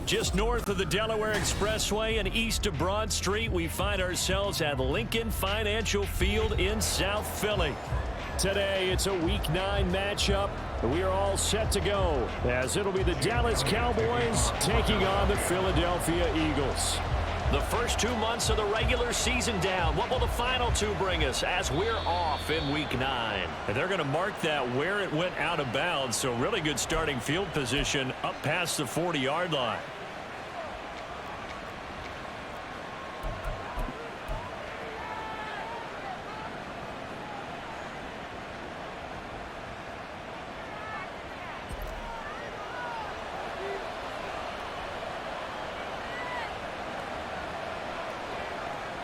Just north of the Delaware Expressway and east of Broad Street, we find ourselves at Lincoln Financial Field in South Philly. Today, it's a Week 9 matchup. We are all set to go, as it'll be the Dallas Cowboys taking on the Philadelphia Eagles. The first 2 months of the regular season down. What will the final 2 bring us as we're off in Week 9? And they're going to mark that where it went out of bounds, so really good starting field position up past the 40-yard line.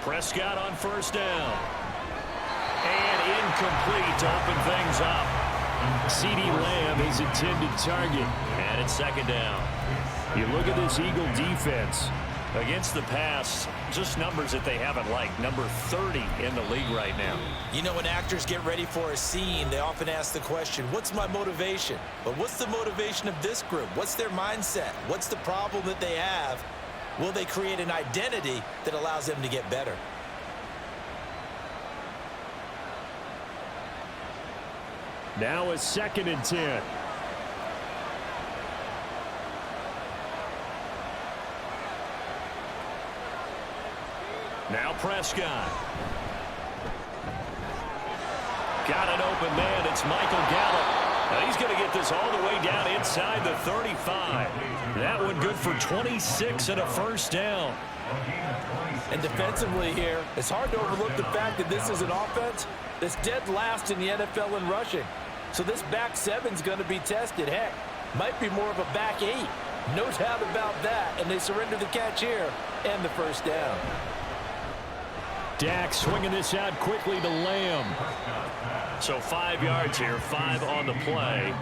Prescott on first down. And incomplete to open things up. CeeDee Lamb is intended target. And it's second down. You look at this Eagle defense. Against the pass, just numbers that they haven't liked. Number 30 in the league right now. You know, when actors get ready for a scene, they often ask the question, what's my motivation? But what's the motivation of this group? What's their mindset? What's the problem that they have? Will they create an identity that allows them to get better? Now a 2nd and 10. Now Prescott. Got an open man. It's Michael Gallup. Now he's going to get this all the way down inside the 35. That one good for 26 and a first down. And defensively here, it's hard to overlook the fact that this is an offense that's dead last in the NFL in rushing. So this back 7's going to be tested. Heck, might be more of a back 8. No doubt about that. And they surrender the catch here and the first down. Dak swinging this out quickly to Lamb. So 5 yards here, 5 on the play.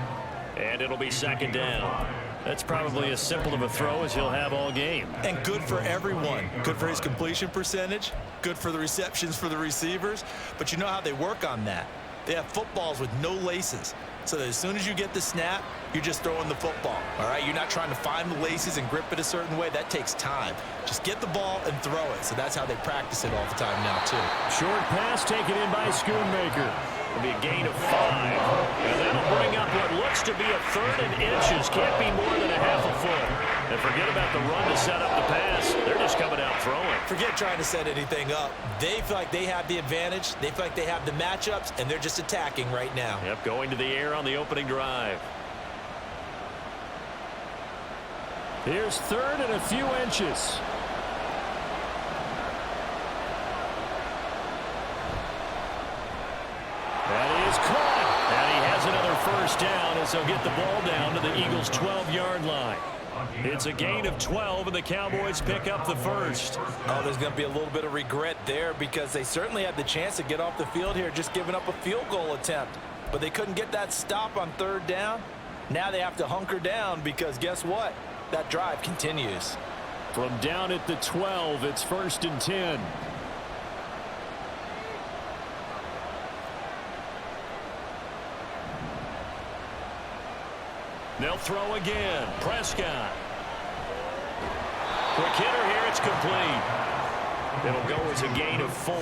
And it'll be second down. That's probably as simple of a throw as he'll have all game. And good for everyone. Good for his completion percentage. Good for the receptions for the receivers. But you know how they work on that. They have footballs with no laces. So that as soon as you get the snap, you're just throwing the football. All right? You're not trying to find the laces and grip it a certain way. That takes time. Just get the ball and throw it. So that's how they practice it all the time now, too. Short pass taken in by Schoonmaker. It'll be a gain of 5. And that'll bring up what looks to be a 3rd and inches. Can't be more than a half a foot. And forget about the run to set up the pass. They're just coming out throwing. Forget trying to set anything up. They feel like they have the advantage. They feel like they have the matchups, and they're just attacking right now. Yep, going to the air on the opening drive. Here's 3rd and a few inches. That is caught. And he has another first down as they'll get the ball down to the Eagles' 12-yard line. It's a gain of 12, and the Cowboys pick up the first. Oh, there's going to be a little bit of regret there because they certainly had the chance to get off the field here, just giving up a field goal attempt. But they couldn't get that stop on 3rd down. Now they have to hunker down because guess what? That drive continues. From down at the 12, it's 1st and 10. They'll throw again. Prescott. Quick hitter here. It's complete. It'll go as a gain of 4,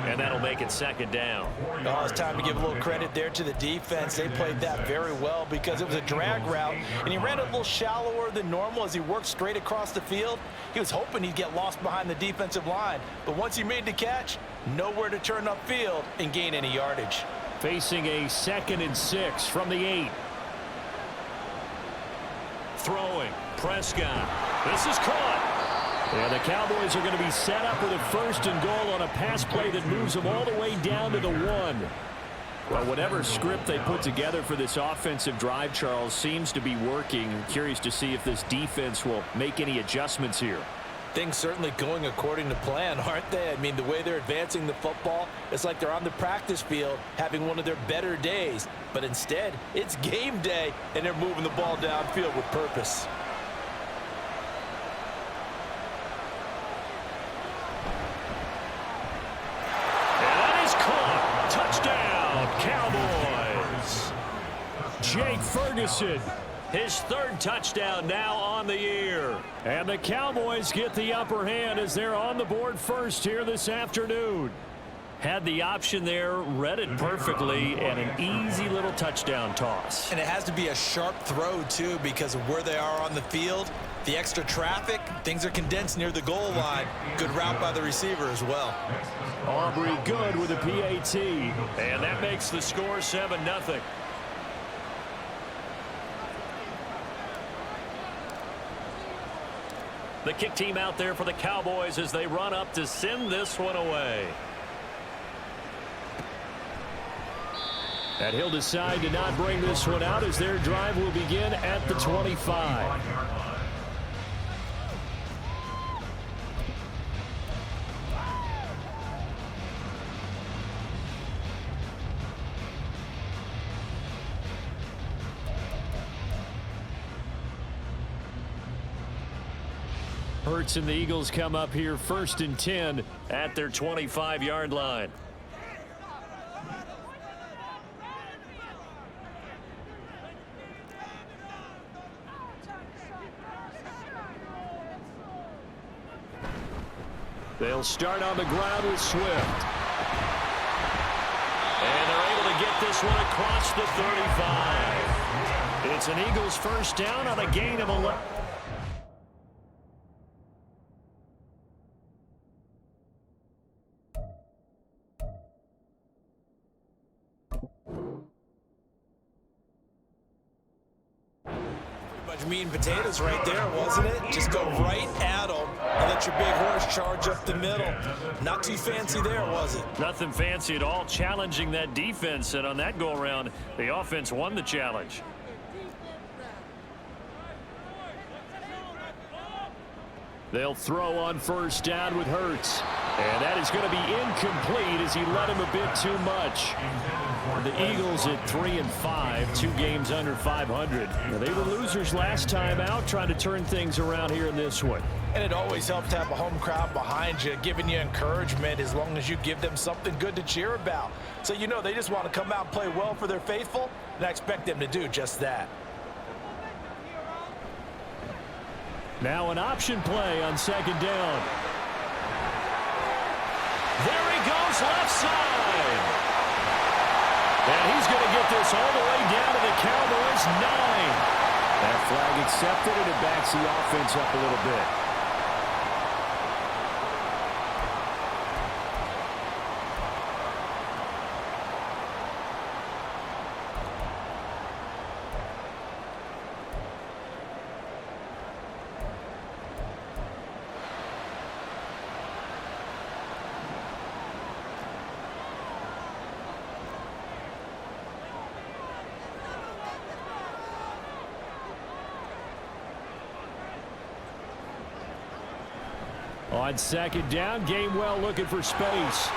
and that'll make it second down. Oh, it's time to give a little credit there to the defense. They played that very well because it was a drag route, and he ran it a little shallower than normal as he worked straight across the field. He was hoping he'd get lost behind the defensive line, but once he made the catch, nowhere to turn upfield and gain any yardage. Facing a 2nd and 6 from the 8. Throwing. Prescott. This is caught. And the Cowboys are going to be set up with a 1st and goal on a pass play that moves them all the way down to the 1. Well, whatever script they put together for this offensive drive, Charles, seems to be working. I'm curious to see if this defense will make any adjustments here. Things certainly going according to plan, aren't they? I mean, the way they're advancing the football, it's like they're on the practice field having one of their better days. But instead, it's game day, and they're moving the ball downfield with purpose. And that is caught. Touchdown, Cowboys. Jake Ferguson. His third touchdown now on the year. And the Cowboys get the upper hand as they're on the board first here this afternoon. Had the option there, read it perfectly, and an easy little touchdown toss. And it has to be a sharp throw, too, because of where they are on the field. The extra traffic, things are condensed near the goal line. Good route by the receiver as well. Aubrey Good with a PAT. And that makes the score 7-0. The kick team out there for the Cowboys as they run up to send this one away. And he'll decide to not bring this one out as their drive will begin at the 25. Hurts and the Eagles come up here 1st and 10 at their 25-yard line. They'll start on the ground with Swift. And they're able to get this one across the 35. It's an Eagles first down on a gain of 11. Meat and potatoes right there, wasn't it? Just go right at them and let your big horse charge up the middle. Not too fancy there, was it? Nothing fancy at all, challenging that defense, and on that go-around, the offense won the challenge. They'll throw on first down with Hurts. And that is going to be incomplete as he led him a bit too much. The Eagles at 3-5, 2 games under 500. Now, they were losers last time out, trying to turn things around here in this one. And it always helps to have a home crowd behind you, giving you encouragement as long as you give them something good to cheer about. So you know they just want to come out and play well for their faithful, and I expect them to do just that. Now an option play on 2nd down. There he goes, left side. And he's going to get this all the way down to the Cowboys' 9. That flag accepted, and it backs the offense up a little bit. On 2nd down, Gainwell looking for space.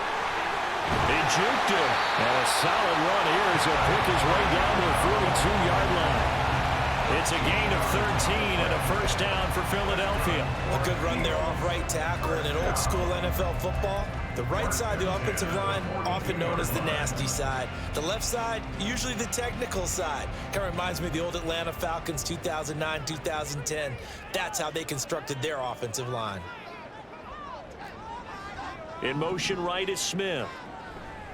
He juked him. And a solid run here as he'll pick his way down to the 42-yard line. It's a gain of 13 and a first down for Philadelphia. A good run there off right tackle. In an old school NFL football, the right side, the offensive line, often known as the nasty side. The left side, usually the technical side. Kind of reminds me of the old Atlanta Falcons 2009, 2010. That's how they constructed their offensive line. In motion right is Smith.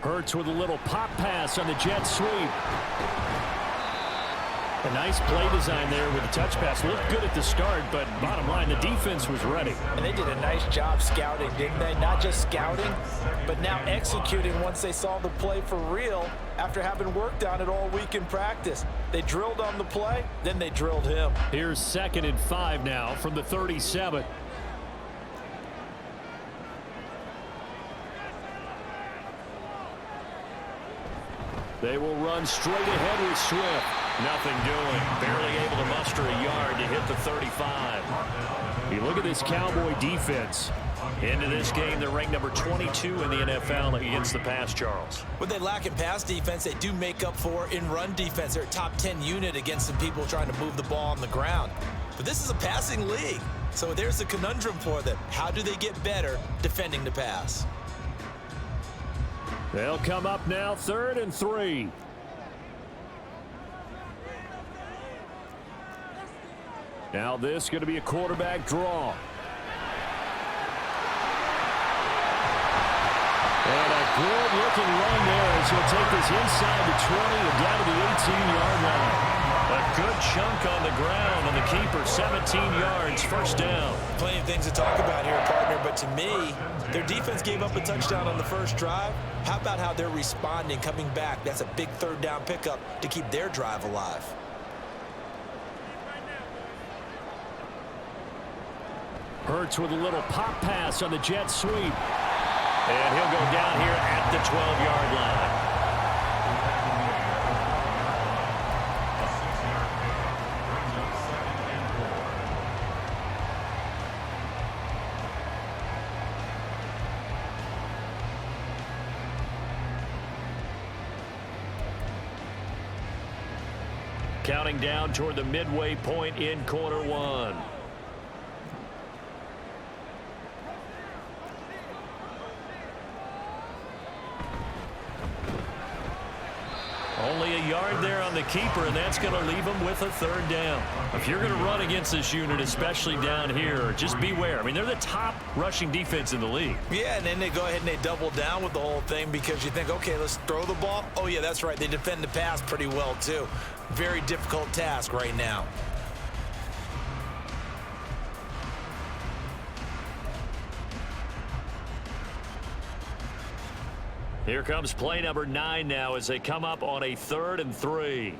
Hurts with a little pop pass on the jet sweep. A nice play design there with the touch pass. Looked good at the start, but bottom line, the defense was ready. And they did a nice job scouting, didn't they? Not just scouting, but now executing once they saw the play for real after having worked on it all week in practice. They drilled on the play, then they drilled him. Here's 2nd and 5 now from the 37. They will run straight ahead with Swift. Nothing doing. Barely able to muster a yard to hit the 35. You look at this Cowboy defense. Into this game, they're ranked number 22 in the NFL against the pass, Charles. What they lack in pass defense, they do make up for in run defense. They're a top 10 unit against some people trying to move the ball on the ground. But this is a passing league. So there's a conundrum for them. How do they get better defending the pass? They'll come up now, 3rd and 3. Now this is going to be a quarterback draw. And a good-looking run there as he'll take this inside the 20 and down to the 18-yard line. A good chunk on the ground, and the keeper 17 yards, first down. Plenty of things to talk about here, partner, but to me, their defense gave up a touchdown on the first drive. How about how they're responding, coming back? That's a big 3rd down pickup to keep their drive alive. Hurts with a little pop pass on the jet sweep. And he'll go down here at the 12-yard line. Counting down toward the midway point in quarter one. Only a yard there on the keeper, and that's going to leave him with a 3rd down. If you're going to run against this unit, especially down here, just beware. I mean, they're the top rushing defense in the league. Yeah, and then they go ahead and they double down with the whole thing because you think, okay, let's throw the ball. Oh, yeah, that's right. They defend the pass pretty well, too. Very difficult task right now. Here comes play number 9 now as they come up on a 3rd and 3.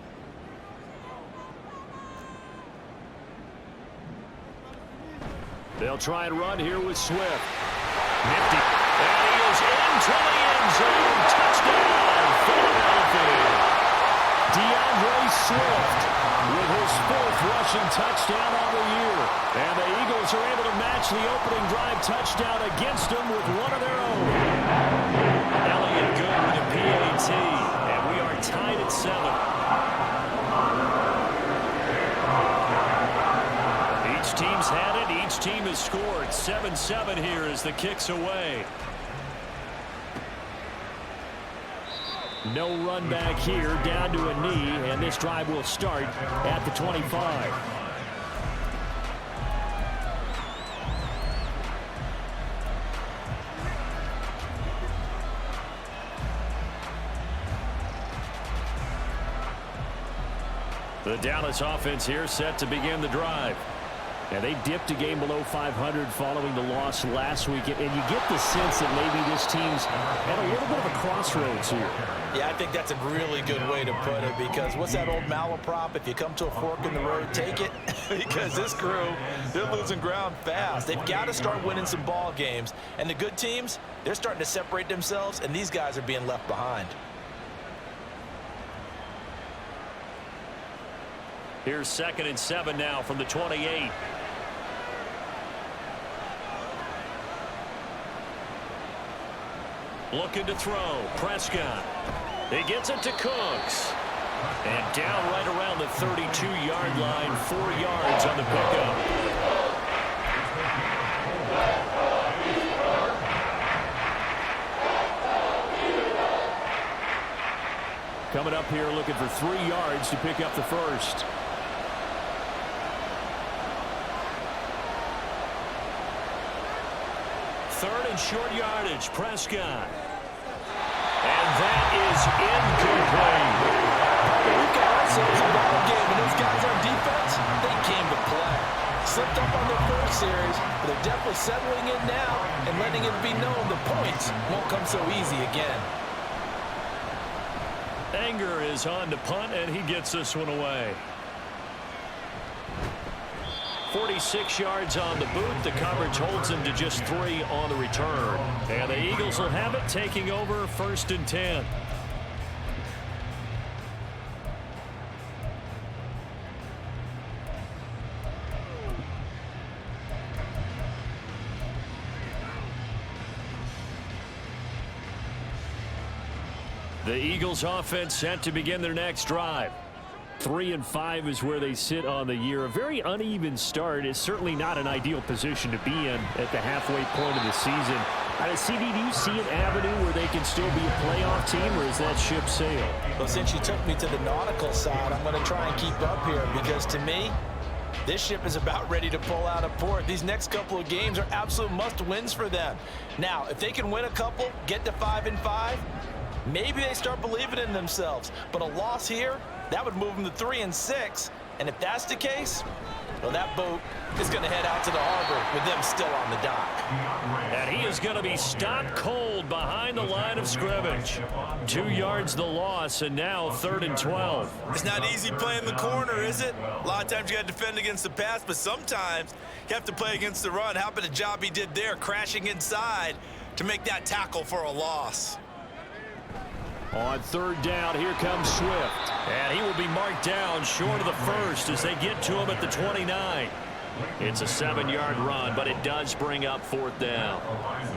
They'll try and run here with Swift. Nifty. And he is into the end zone. Touchdown, Philadelphia. DeAndre Swift with his 4th rushing touchdown on the year. And the Eagles are able to match the opening drive touchdown against them with one of their own. Elliott good with a PAT, and we are tied at 7. Each team's had it. Each team has scored. 7-7 here as the kick's away. No run back here, down to a knee, and this drive will start at the 25. The Dallas offense here set to begin the drive. And they dipped a game below 500 following the loss last week. And you get the sense that maybe this team's at a little bit of a crossroads here. Yeah, I think that's a really good way to put it because what's that old malaprop? If you come to a fork in the road, take it. Because this crew, they're losing ground fast. They've got to start winning some ball games. And the good teams, they're starting to separate themselves, and these guys are being left behind. Here's 2nd and 7 now from the 28. Looking to throw. Prescott. He gets it to Cooks. And down right around the 32-yard line. 4 yards on the pickup. Coming up here looking for 3 yards to pick up the first. Third and short yardage, Prescott. And that is incomplete. We've got ourselves a ball game, and those guys on defense, they came to play. Slipped up on their first series, but they're definitely settling in now and letting it be known the points won't come so easy again. Anger is on to punt, and he gets this one away. 46 yards on the boot. The coverage holds him to just 3 on the return. And the Eagles will have it, taking over 1st and 10. The Eagles offense set to begin their next drive. 3-5 is where they sit on the year. A very uneven start is certainly not an ideal position to be in at the halfway point of the season. CD, do you see an avenue where they can still be a playoff team, or is that ship sailed? Well, since you took me to the nautical side, I'm going to try and keep up here because to me, this ship is about ready to pull out of port. These next couple of games are absolute must-wins for them. Now, if they can win a couple, get to 5-5, maybe they start believing in themselves. But a loss here, that would move them to 3-6. And if that's the case, well, that boat is going to head out to the harbor with them still on the dock. And he is going to be stopped cold behind the line of scrimmage. 2 yards the loss, and now 3rd and 12. It's not easy playing the corner, is it? A lot of times you got to defend against the pass, but sometimes you have to play against the run. How about the job he did there, crashing inside to make that tackle for a loss? On 3rd down, here comes Swift. And he will be marked down short of the first as they get to him at the 29. It's a 7-yard run, but it does bring up 4th down.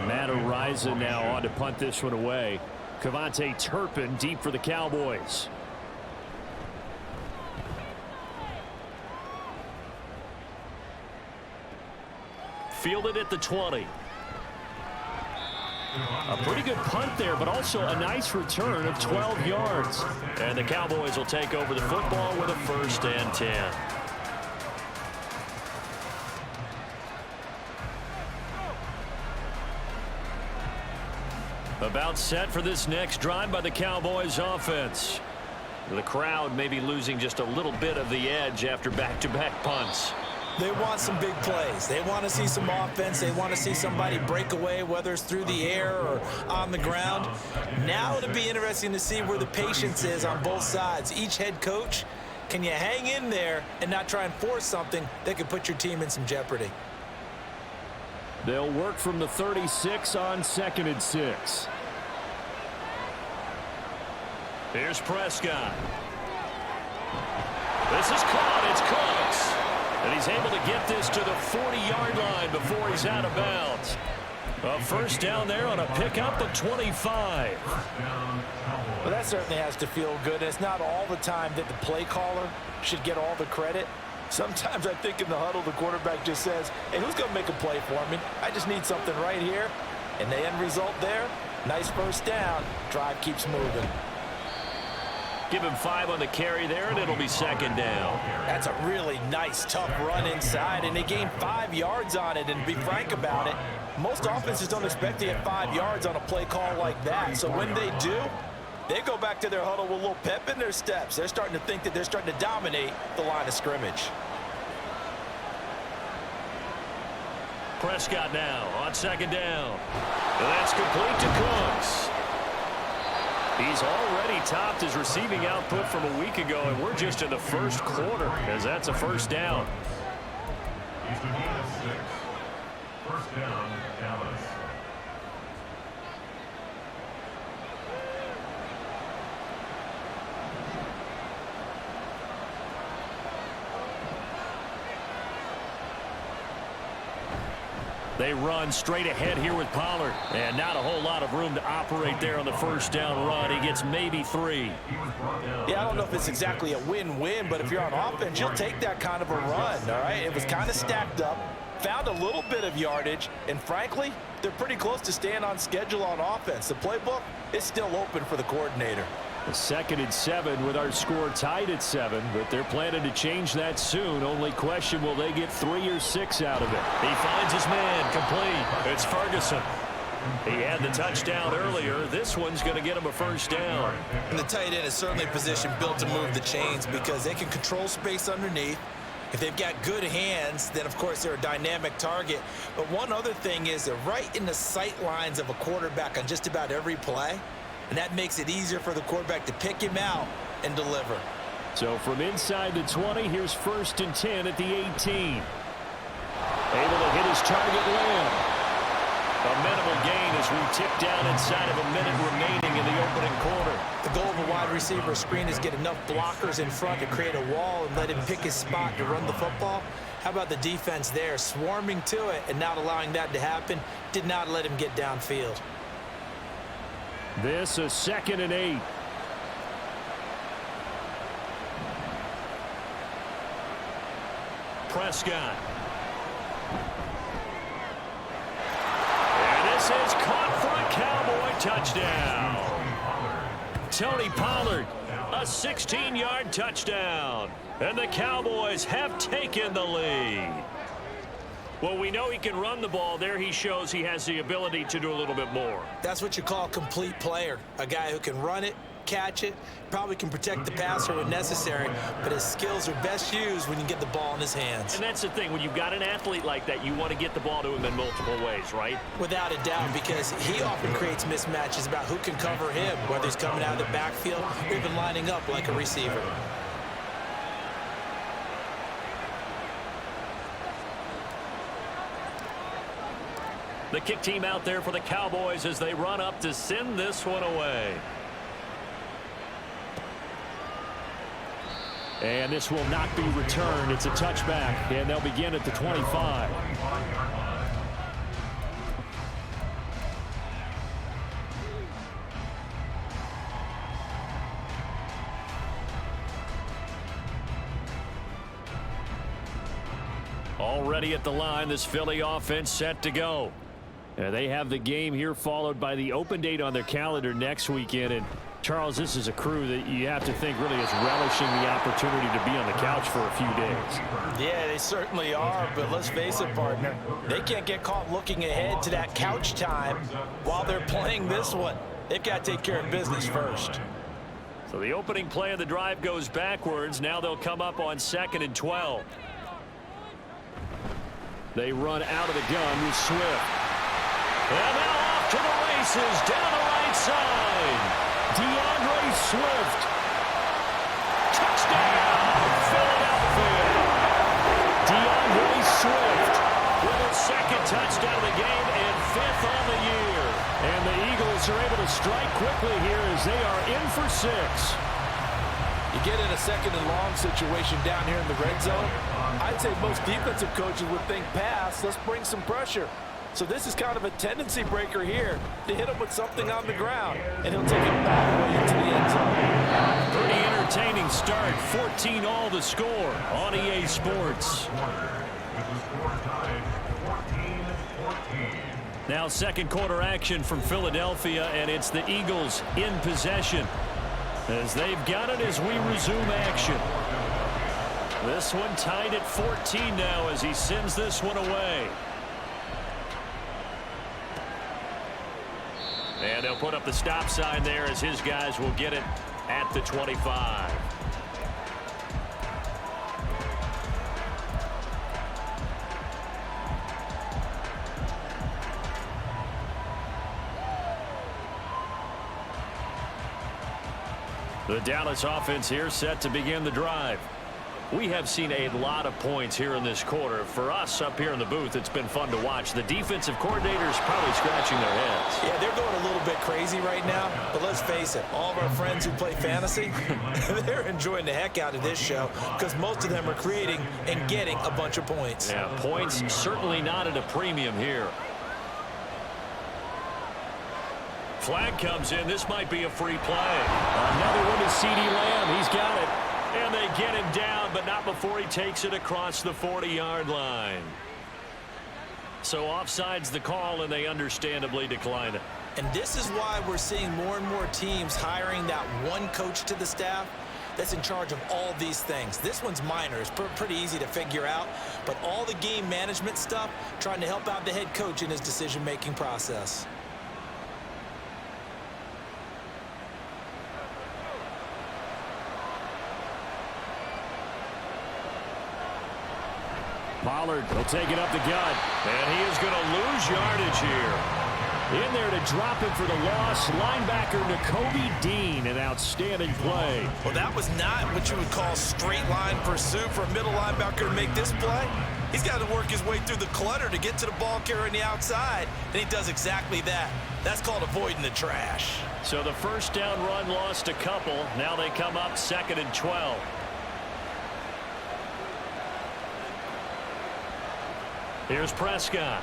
Matt Araiza now on to punt this one away. Kevontae Turpin deep for the Cowboys. Fielded at the 20. A pretty good punt there, but also a nice return of 12 yards. And the Cowboys will take over the football with a 1st and 10. About set for this next drive by the Cowboys offense. The crowd may be losing just a little bit of the edge after back-to-back punts. They want some big plays. They want to see some offense. They want to see somebody break away, whether it's through the air or on the ground. Now it'll be interesting to see where the patience is on both sides. Each head coach, can you hang in there and not try and force something that could put your team in some jeopardy? They'll work from the 36 on 2nd and 6. Here's Prescott. This is caught. It's Cooks. And he's able to get this to the 40-yard line before he's out of bounds. A 1st down there on a pickup of 25. Well, that certainly has to feel good. It's not all the time that the play caller should get all the credit. Sometimes I think in the huddle, the quarterback just says, hey, who's going to make a play for me? I just need something right here. And the end result there, nice 1st down. Drive keeps moving. Give him 5 on the carry there, and it'll be 2nd down. That's a really nice, tough run inside, and they gained 5 yards on it. And to be frank about it, most offenses don't expect to get 5 yards on a play call like that. So when they do, they go back to their huddle with a little pep in their steps. They're starting to think that they're starting to dominate the line of scrimmage. Prescott now on 2nd down. And that's complete to Cooks. He's already topped his receiving output from a week ago, and we're just in the 1st quarter as that's a 1st down. He's the 6. 1st down, Dallas. They run straight ahead here with Pollard. And not a whole lot of room to operate there on the 1st down run. He gets maybe 3. Yeah, I don't know if it's exactly a win-win, but if you're on offense, you'll take that kind of a run, all right? It was kind of stacked up, found a little bit of yardage, and frankly, they're pretty close to staying on schedule on offense. The playbook is still open for the coordinator. A 2nd and 7 with our score tied at 7, but they're planning to change that soon. Only question, will they get 3 or 6 out of it? He finds his man, complete. It's Ferguson. He had the touchdown earlier. This one's going to get him a 1st down. And the tight end is certainly a position built to move the chains because they can control space underneath. If they've got good hands, then of course they're a dynamic target. But one other thing is they're right in the sight lines of a quarterback on just about every play. And that makes it easier for the quarterback to pick him out and deliver. So from inside the 20, here's 1st and 10 at the 18. Able to hit his target Lamb. A minimal gain as we tip down inside of a minute remaining in the opening quarter. The goal of a wide receiver screen is get enough blockers in front to create a wall and let him pick his spot to run the football. How about the defense there, swarming to it and not allowing that to happen? Did not let him get downfield. This a 2nd and 8. Prescott. And this is caught for a Cowboy touchdown. Tony Pollard, a 16-yard touchdown. And the Cowboys have taken the lead. Well, we know he can run the ball. There he shows he has the ability to do a little bit more. That's what you call a complete player. A guy who can run it, catch it, probably can protect the passer when necessary, but his skills are best used when you get the ball in his hands. And that's the thing. When you've got an athlete like that, you want to get the ball to him in multiple ways, right? Without a doubt, because he often creates mismatches about who can cover him, whether he's coming out of the backfield or even lining up like a receiver. The kick team out there for the Cowboys as they run up to send this one away. And this will not be returned. It's a touchback, and they'll begin at the 25. Already at the line, this Philly offense set to go. They have the game here followed by the open date on their calendar next weekend. And Charles, this is a crew that you have to think really is relishing the opportunity to be on the couch for a few days. Yeah, they certainly are, but let's face it, partner. They can't get caught looking ahead to that couch time while they're playing this one. They've got to take care of business first. So the opening play of the drive goes backwards. Now they'll come up on 2nd and 12. They run out of the gun with Swift. And now off to the races down the right side. DeAndre Swift. Touchdown, Philadelphia. DeAndre Swift with his second touchdown of the game and 5th on the year. And the Eagles are able to strike quickly here as they are in for 6. You get in a 2nd and long situation down here in the red zone. I'd say most defensive coaches would think pass. Let's bring some pressure. So this is kind of a tendency breaker here to hit him with something on the ground, and he'll take it back way into the end zone. Pretty entertaining start. 14-all the score on EA Sports. Now second quarter action from Philadelphia, and it's the Eagles in possession as they've got it as we resume action. This one tied at 14 now as he sends this one away. And they'll put up the stop sign there as his guys will get it at the 25. The Dallas offense here set to begin the drive. We have seen a lot of points here in this quarter. For us up here in the booth, it's been fun to watch. The defensive coordinators probably scratching their heads. Yeah, they're going a little bit crazy right now, but let's face it, all of our friends who play fantasy, they're enjoying the heck out of this show because most of them are creating and getting a bunch of points. Yeah, points certainly not at a premium here. Flag comes in. This might be a free play. Another one is CeeDee Lamb. He's got it. And they get him down, but not before he takes it across the 40-yard line. So offside's the call, and they understandably decline it. And this is why we're seeing more and more teams hiring that one coach to the staff that's in charge of all these things. This one's minor. It's pretty easy to figure out. But all the game management stuff, trying to help out the head coach in his decision-making process. Pollard will take it up the gut, and he is going to lose yardage here. In there to drop him for the loss, linebacker Nakobe Dean, an outstanding play. Well, that was not what you would call straight line pursuit for a middle linebacker to make this play. He's got to work his way through the clutter to get to the ball carrier on the outside, and he does exactly that. That's called avoiding the trash. So the first down run lost a couple. Now they come up 2nd and 12. Here's Prescott.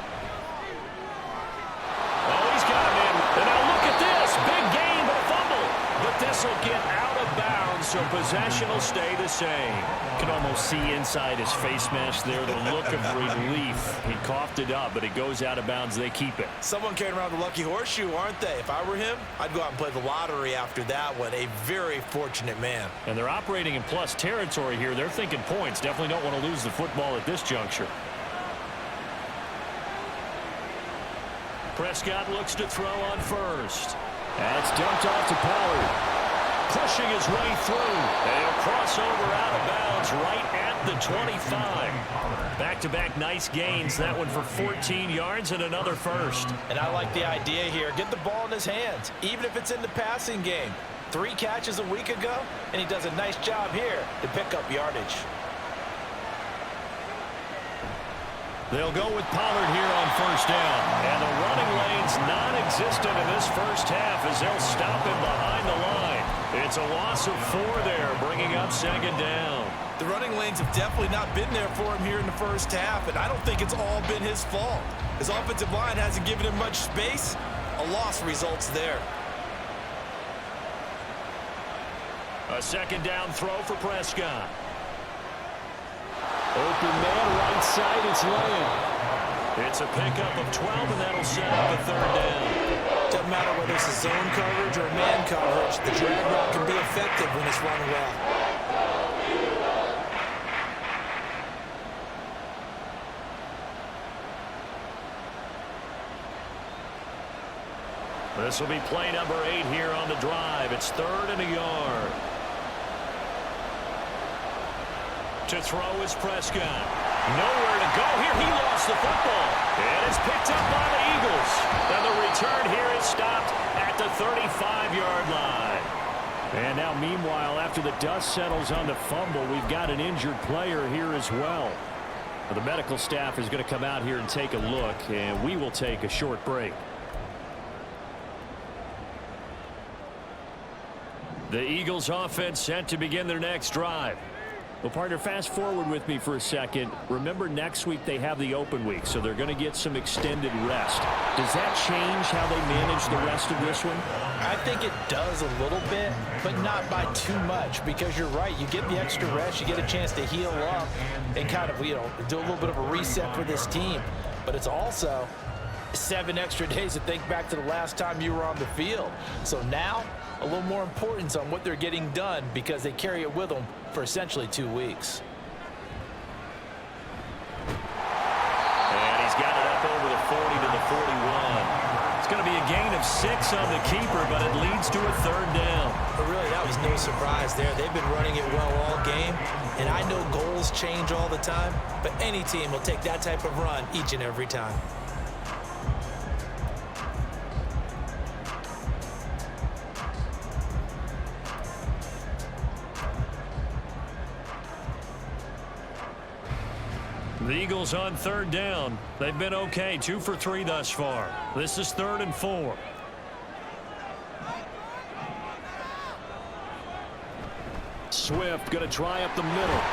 Oh, he's got him in. And now look at this. Big gain, but a fumble. But this will get out of bounds, so possession will stay the same. Can almost see inside his face mask there the look of relief. He coughed it up, but it goes out of bounds. They keep it. Someone carrying around the lucky horseshoe, aren't they? If I were him, I'd go out and play the lottery after that one. A very fortunate man. And they're operating in plus territory here. They're thinking points. Definitely don't want to lose the football at this juncture. Prescott looks to throw on first. That's dumped off to Pollard. Pushing his way through. And he'll cross over out of bounds right at the 25. Back-to-back nice gains. That one for 14 yards and another first. And I like the idea here. Get the ball in his hands, even if it's in the passing game. 3 catches a week ago, and he does a nice job here to pick up yardage. They'll go with Pollard here on first down. And the running lane's non-existent in this first half as they'll stop him behind the line. It's a loss of 4 there, bringing up second down. The running lanes have definitely not been there for him here in the first half, and I don't think it's all been his fault. His offensive line hasn't given him much space. A loss results there. A second down throw for Prescott. Open man right side, it's Lamb. It's a pickup of 12, and that'll set up a third down. Doesn't matter whether it's a zone coverage or man coverage, the drag route can be effective when it's run well. This will be play number 8 here on the drive. It's 3rd and a yard. To throw is Prescott. Nowhere to go here. He lost the football. And it's picked up by the Eagles. And the return here is stopped at the 35-yard line. And now, meanwhile, after the dust settles on the fumble, we've got an injured player here as well. The medical staff is going to come out here and take a look, and we will take a short break. The Eagles offense set to begin their next drive. Well, partner, fast forward with me for a second. Remember, next week they have the open week, so they're going to get some extended rest. Does that change how they manage the rest of this one? I think it does a little bit, but not by too much, because you're right. You get the extra rest. You get a chance to heal up and kind of, do a little bit of a reset for this team. But it's also 7 extra days to think back to the last time you were on the field. So now, a little more importance on what they're getting done because they carry it with them for essentially 2 weeks. And he's got it up over the 40 to the 41. It's going to be a gain of 6 on the keeper, but it leads to a 3rd down. But really, that was no surprise there. They've been running it well all game, and I know goals change all the time, but any team will take that type of run each and every time. The Eagles on 3rd down. They've been okay, 2 for 3 thus far. This is 3rd and 4. Swift going to try up the middle.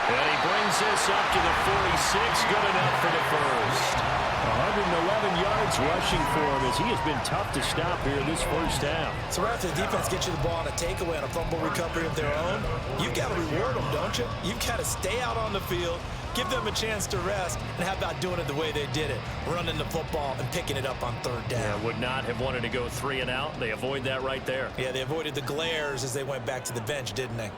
And he brings this up to the 46. Good enough for the first. 111 yards rushing for him as he has been tough to stop here this first half. So right after the defense gets you the ball on a takeaway on a fumble recovery of their own, you've got to reward them, don't you? You've got to stay out on the field, give them a chance to rest, and how about doing it the way they did it, running the football and picking it up on 3rd down. Yeah, would not have wanted to go 3 and out. They avoid that right there. Yeah, they avoided the glares as they went back to the bench, didn't they?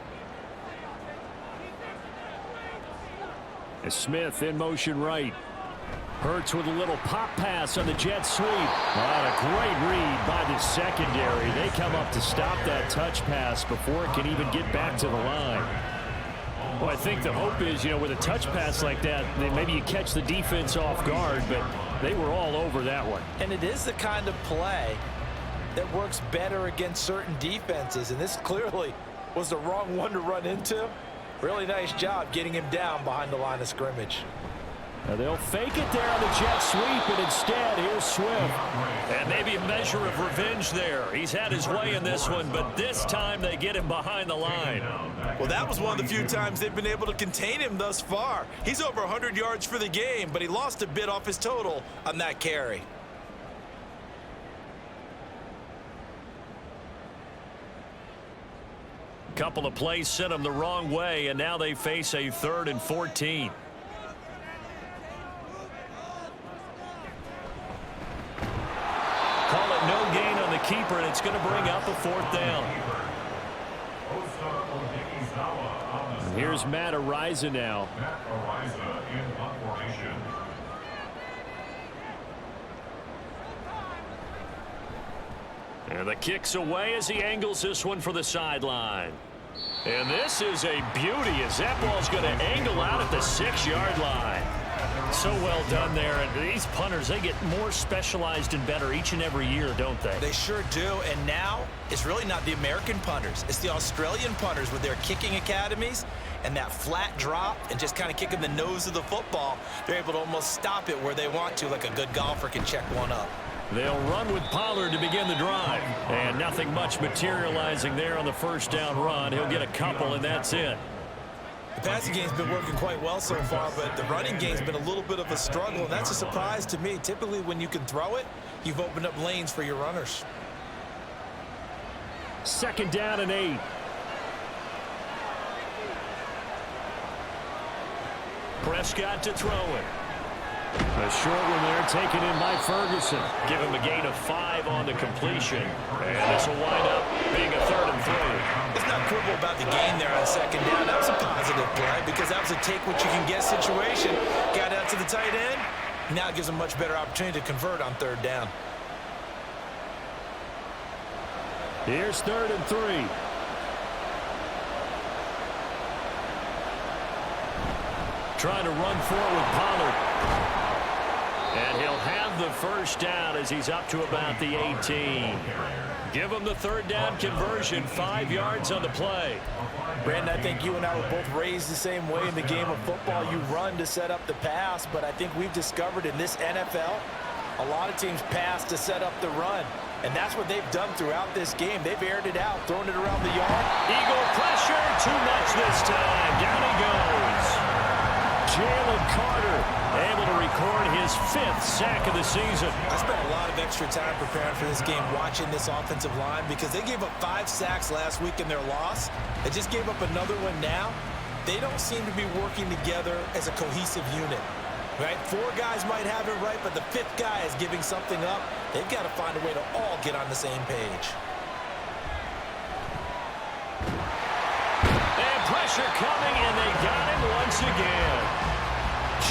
As Smith in motion right. Hurts with a little pop pass on the jet sweep. What a great read by the secondary. They come up to stop that touch pass before it can even get back to the line. Well, I think the hope is, with a touch pass like that, maybe you catch the defense off guard, but they were all over that one. And it is the kind of play that works better against certain defenses, and this clearly was the wrong one to run into. Really nice job getting him down behind the line of scrimmage. Now they'll fake it there on the jet sweep, and instead, here's Swift. And maybe a measure of revenge there. He's had his way in this one, but this time they get him behind the line. Well, that was one of the few times they've been able to contain him thus far. He's over 100 yards for the game, but he lost a bit off his total on that carry. Couple of plays sent them the wrong way, and now they face a 3rd and 14. Call it no gain on the keeper, and it's going to bring up a 4th down. And here's Matt Ariza now. Matt Ariza in punt formation. And the kick's away as he angles this one for the sideline. And this is a beauty as that ball's going to angle out at the 6-yard line. So well done there. And these punters, they get more specialized and better each and every year, don't they? They sure do. And now it's really not the American punters. It's the Australian punters with their kicking academies and that flat drop and just kind of kicking the nose of the football. They're able to almost stop it where they want to, like a good golfer can check one up. They'll run with Pollard to begin the drive. And nothing much materializing there on the first down run. He'll get a couple, and that's it. The passing game's been working quite well so far, but the running game's been a little bit of a struggle, and that's a surprise to me. Typically, when you can throw it, you've opened up lanes for your runners. 2nd down and 8. Prescott to throw it. A short one there taken in by Ferguson. Give him a gain of 5 on the completion. And this will wind up being a 3rd and 3. Let's not quibble about the gain there on 2nd down. That was a positive play because that was a take-what-you-can-get situation. Got out to the tight end. Now it gives them a much better opportunity to convert on 3rd down. Here's 3rd and 3. Trying to run forward with Pollard. And he'll have the first down as he's up to about the 18. Give him the 3rd down conversion, 5 yards on the play. Brandon, I think you and I were both raised the same way in the game of football. You run to set up the pass, but I think we've discovered in this NFL, a lot of teams pass to set up the run. And that's what they've done throughout this game. They've aired it out, thrown it around the yard. Eagle pressure, too much this time. Down he goes. Jalen Carter able to record his 5th sack of the season. I spent a lot of extra time preparing for this game, watching this offensive line, because they gave up 5 sacks last week in their loss. They just gave up another one now. They don't seem to be working together as a cohesive unit. Right? 4 guys might have it right, but the 5th guy is giving something up. They've got to find a way to all get on the same page. And pressure coming, and they got him once again.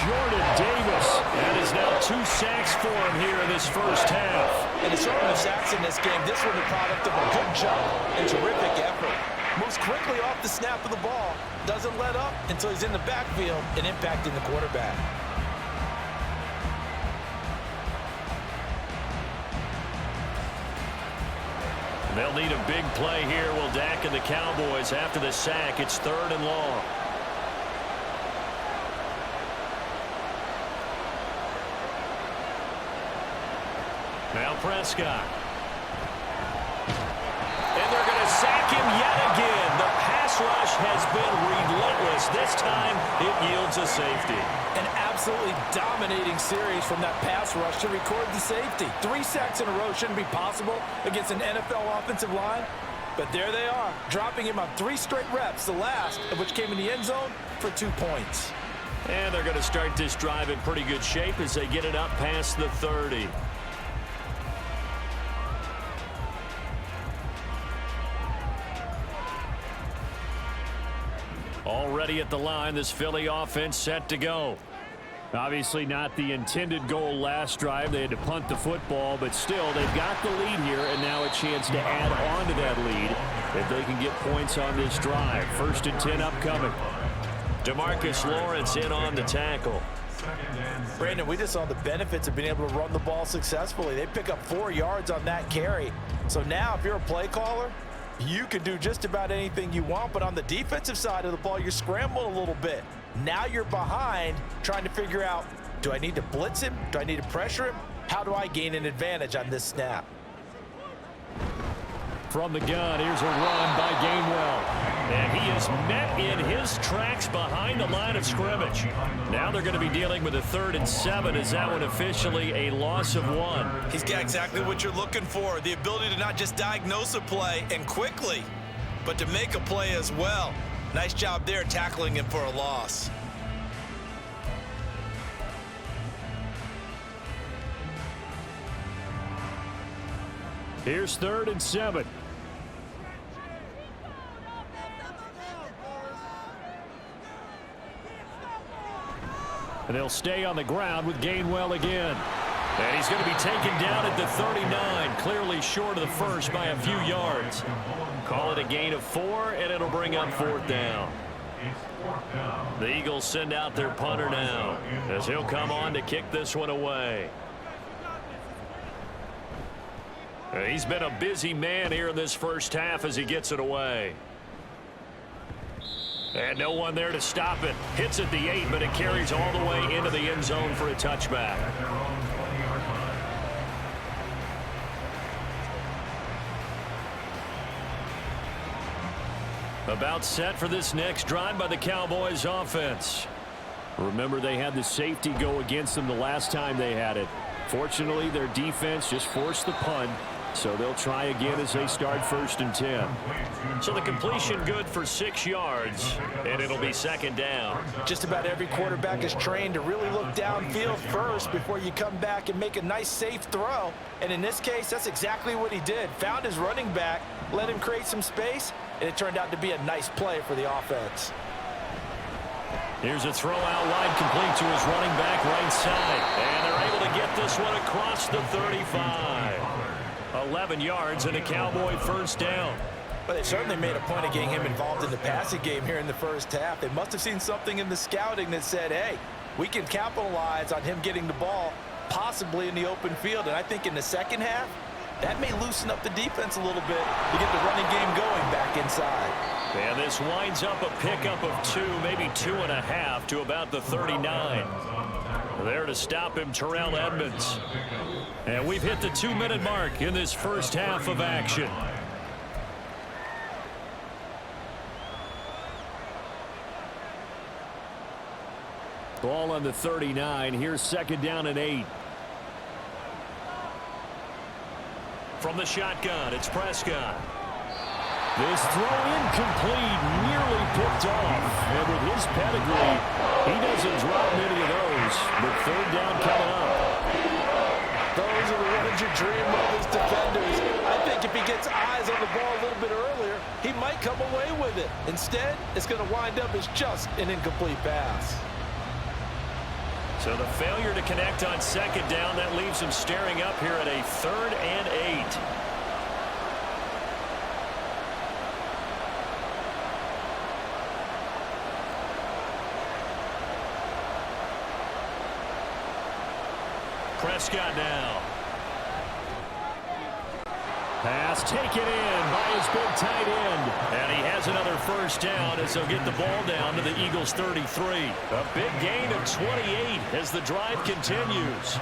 Jordan Davis. That is now 2 sacks for him here in this first half. And the short of sacks in this game, this one the product of a good jump and terrific effort. Moves quickly off the snap of the ball. Doesn't let up until he's in the backfield and impacting the quarterback. They'll need a big play here. Will Dak and the Cowboys after the sack. It's 3rd and long. Now Prescott. And they're going to sack him yet again. The pass rush has been relentless. This time it yields a safety. An absolutely dominating series from that pass rush to record the safety. 3 sacks in a row shouldn't be possible against an NFL offensive line. But there they are, dropping him on 3 straight reps, the last of which came in the end zone for 2 points. And they're going to start this drive in pretty good shape as they get it up past the 30. Already at the line, this Philly offense set to go. Obviously not the intended goal last drive. They had to punt the football, but still, they've got the lead here, and now a chance to add on to that lead if they can get points on this drive. 1st and 10 upcoming. DeMarcus Lawrence in on the tackle. Brandon, we just saw the benefits of being able to run the ball successfully. They pick up 4 yards on that carry. So now, if you're a play caller, you can do just about anything you want, but on the defensive side of the ball, you're scrambling a little bit. Now you're behind, trying to figure out, do I need to blitz him? Do I need to pressure him? How do I gain an advantage on this snap? From the gun, here's a run by Gainwell. And he is met in his tracks behind the line of scrimmage. Now they're going to be dealing with a 3rd and 7. Is that one officially a loss of 1? He's got exactly what you're looking for, the ability to not just diagnose a play and quickly but to make a play as well. Nice job there tackling him for a loss. Here's 3rd and 7. And they'll stay on the ground with Gainwell again. And he's going to be taken down at the 39, clearly short of the first by a few yards. Call it a gain of 4, and it'll bring up 4th down. The Eagles send out their punter now, as he'll come on to kick this one away. He's been a busy man here in this first half as he gets it away. And no one there to stop it. Hits at the 8, but it carries all the way into the end zone for a touchback. About set for this next drive by the Cowboys offense. Remember, they had the safety go against them the last time they had it. Fortunately, their defense just forced the punt, so they'll try again as they start 1st and 10. So the completion good for 6 yards, and it'll be 2nd down. Just about every quarterback is trained to really look downfield first before you come back and make a nice, safe throw. And in this case, that's exactly what he did. Found his running back, let him create some space, and it turned out to be a nice play for the offense. Here's a throw out wide, complete to his running back right side. And they're able to get this one across the 35. 11 yards and a Cowboy 1st down. But they certainly made a point of getting him involved in the passing game here in the first half. They must have seen something in the scouting that said, hey, we can capitalize on him getting the ball possibly in the open field. And I think in the second half, that may loosen up the defense a little bit to get the running game going back inside. And this winds up a pickup of 2, maybe 2.5 to about the 39. There to stop him, Terrell Edmonds. And we've hit the 2-minute mark in this first half of action. Ball on the 39. Here's 2nd down and 8. From the shotgun, it's Prescott. This throw incomplete, nearly picked off. And with his pedigree, he doesn't drop many of those. But 3rd down coming up. Those are the ones you dream of as defenders. I think if he gets eyes on the ball a little bit earlier, he might come away with it. Instead, it's going to wind up as just an incomplete pass. So the failure to connect on 2nd down, that leaves him staring up here at a 3rd and 8. Prescott now. Pass taken in by his big tight end. And he has another 1st down as they'll get the ball down to the Eagles' 33. A big gain of 28 as the drive continues.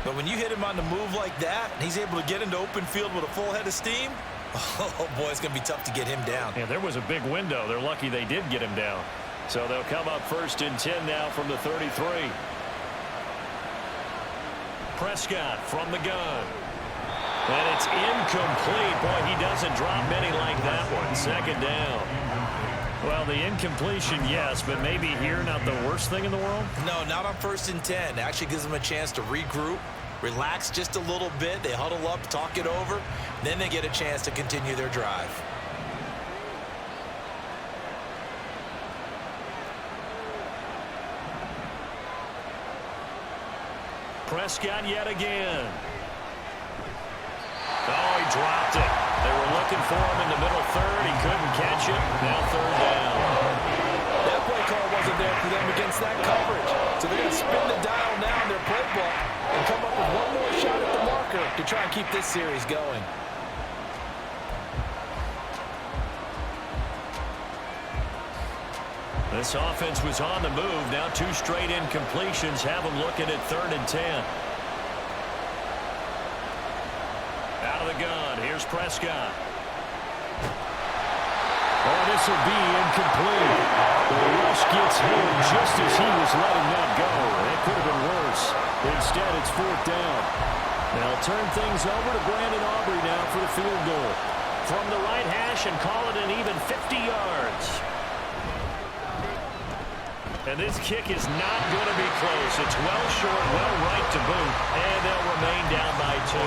But when you hit him on the move like that, and he's able to get into open field with a full head of steam, oh boy, it's going to be tough to get him down. And there was a big window. They're lucky they did get him down. So they'll come up 1st and 10 now from the 33. Prescott from the gun. And it's incomplete. Boy, he doesn't drop many like that one. 2nd down. Well, the incompletion, yes, but maybe here not the worst thing in the world? No, not on 1st and 10. It actually gives them a chance to regroup, relax just a little bit. They huddle up, talk it over. Then they get a chance to continue their drive. Prescott yet again. Oh, he dropped it. They were looking for him in the middle 3rd. He couldn't catch it. Now 3rd down. That play call wasn't there for them against that coverage. So they're going to spin the dial now in their playbook and come up with one more shot at the marker to try and keep this series going. This offense was on the move. Now 2 straight incompletions have them looking at 3rd and 10. Out of the gun. Here's Prescott. Oh, this will be incomplete. The rush gets him just as he was letting that go. It could have been worse. Instead, it's 4th down. They'll turn things over to Brandon Aubrey now for the field goal. from the right hash and call it an even 50 yards. And this kick is not going to be close. It's well short, well right to boot, and they'll remain down by 2.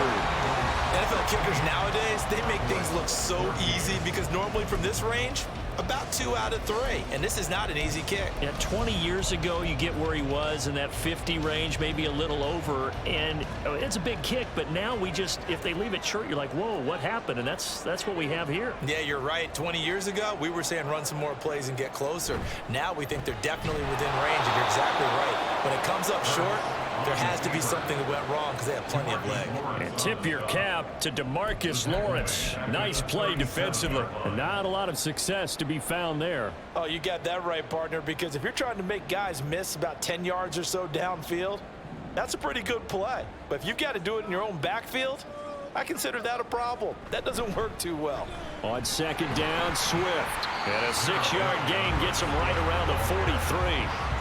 NFL kickers nowadays, they make things look so easy because normally from this range, about 2 out of 3. And this is not an easy kick. Yeah, 20 years ago, you get where he was in that 50 range, maybe a little over, and it's a big kick. But now we just, if they leave it short, you're like, whoa, what happened? And that's what we have here. Yeah, you're right. 20 years ago, we were saying run some more plays and get closer. Now we think they're definitely within range, and you're exactly right. When it comes up short, there has to be something that went wrong because they have plenty of leg. And tip your cap to DeMarcus Lawrence. Nice play defensively. And not a lot of success to be found there. Oh, you got that right, partner, because if you're trying to make guys miss about 10 yards or so downfield, that's a pretty good play. But if you've got to do it in your own backfield, I consider that a problem. That doesn't work too well. On second down, Swift. And a 6-yard gain gets him right around the 43.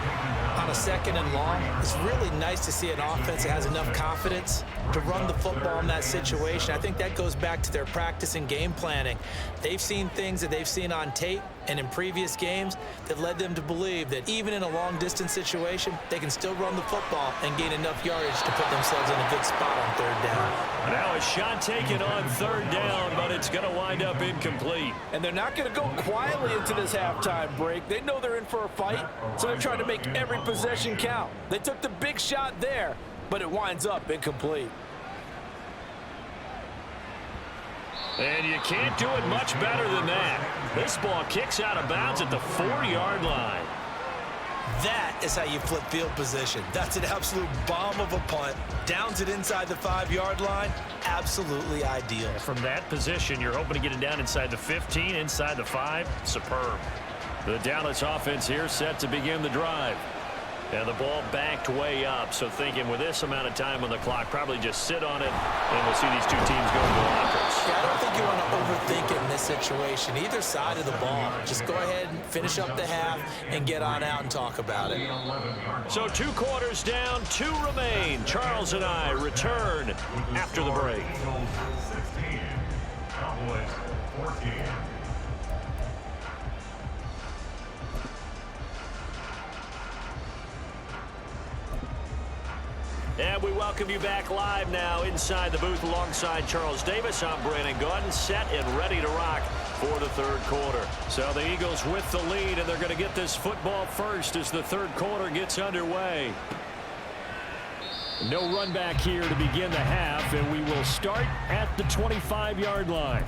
On a second and long, it's really nice to see an offense that has enough confidence to run the football in that situation. I think that goes back to their practice and game planning. They've seen things that they've seen on tape and in previous games that led them to believe that even in a long-distance situation, they can still run the football and gain enough yardage to put themselves in a good spot on third down. Now a shot taken on third down, but it's going to wind up incomplete. And they're not going to go quietly into this halftime break. They know they're in for a fight, so they're trying to make every possession count. They took the big shot there, but it winds up incomplete. And you can't do it much better than that. This ball kicks out of bounds at the 4-yard line. That is how you flip field position. That's an absolute bomb of a punt. Downs it inside the 5-yard line. Absolutely ideal. From that position, you're hoping to get it down inside the 15, inside the 5. Superb. The Dallas offense here set to begin the drive. And the ball backed way up. So thinking with this amount of time on the clock, probably just sit on it, and we'll see these two teams go to lockers. Yeah, I don't think you want to overthink it in this situation. Either side of the ball. Just go ahead and finish up the half and get on out and talk about it. So 2 quarters down, 2 remain. Charles and I return after the break. 16, Cowboys 14. And we welcome you back live now inside the booth alongside Charles Davis. I'm Brandon Gordon, set and ready to rock for the third quarter. So the Eagles with the lead, and they're going to get this football first as the third quarter gets underway. No run back here to begin the half, and we will start at the 25-yard line.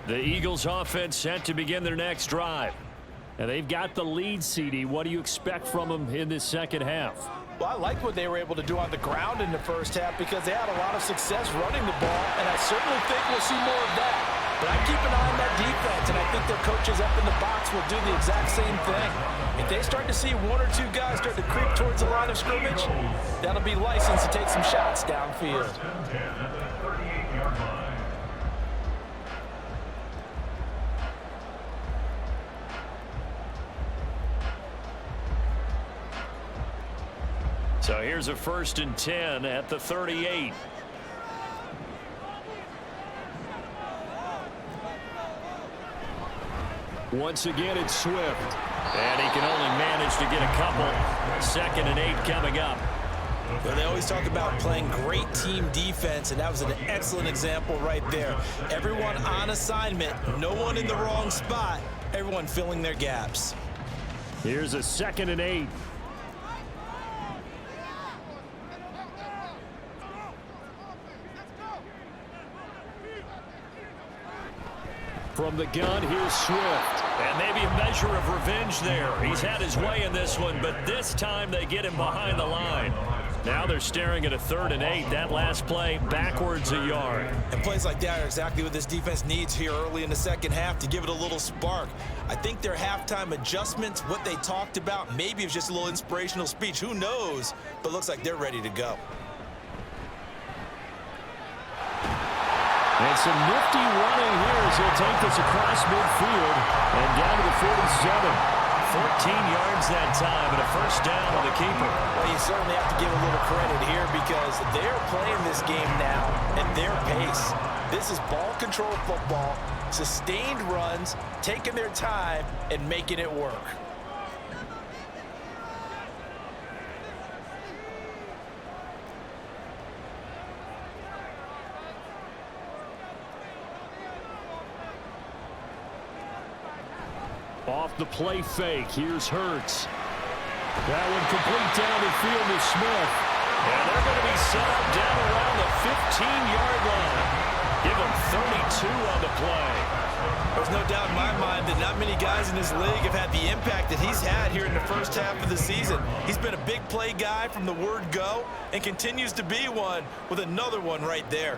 The Eagles offense set to begin their next drive. And they've got the lead, CD. What do you expect from them in this second half? Well, I like what they were able to do on the ground in the first half because they had a lot of success running the ball, and I certainly think we'll see more of that. But I keep an eye on that defense, and I think their coaches up in the box will do the exact same thing. If they start to see 1 or 2 guys start to creep towards the line of scrimmage, that'll be license to take some shots downfield. First and 10 at the 38-yard line. So here's a 1st and 10 at the 38. Once again, it's Swift. And he can only manage to get a couple. 2nd and 8 coming up. Well, they always talk about playing great team defense, and that was an excellent example right there. Everyone on assignment, no one in the wrong spot, everyone filling their gaps. Here's a 2nd and 8. From the gun, here's Swift. And maybe a measure of revenge there. He's had his way in this one, but this time they get him behind the line. Now they're staring at a 3rd and 8. That last play, backwards a yard. And plays like that are exactly what this defense needs here early in the second half to give it a little spark. I think their halftime adjustments, what they talked about, maybe it was just a little inspirational speech. Who knows? But looks like they're ready to go. And some nifty running here as he'll take this across midfield and down to the 47. 14 yards that time and a first down on the keeper. Well, you certainly have to give a little credit here because they're playing this game now at their pace. This is ball control football, sustained runs, taking their time and making it work. Off the play fake, here's Hurts. That one complete down the field to Smith. And they're going to be set up down around the 15-yard line. Give them 32 on the play. There's no doubt in my mind that not many guys in this league have had the impact that he's had here in the first half of the season. He's been a big play guy from the word go and continues to be one with another one right there.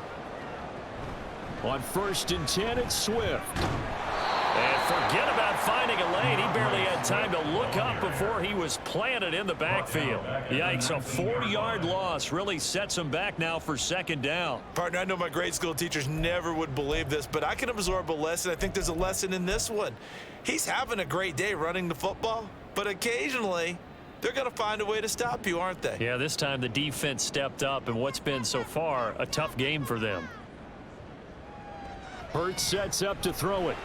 On 1st and 10, it's Swift. And forget about finding a lane. He barely had time to look up before he was planted in the backfield. Yikes, a 4-yard loss really sets him back now for 2nd down. Partner, I know my grade school teachers never would believe this, but I can absorb a lesson. I think there's a lesson in this one. He's having a great day running the football, but occasionally they're going to find a way to stop you, aren't they? Yeah, this time the defense stepped up in what's been so far a tough game for them. Hurts sets up to throw it.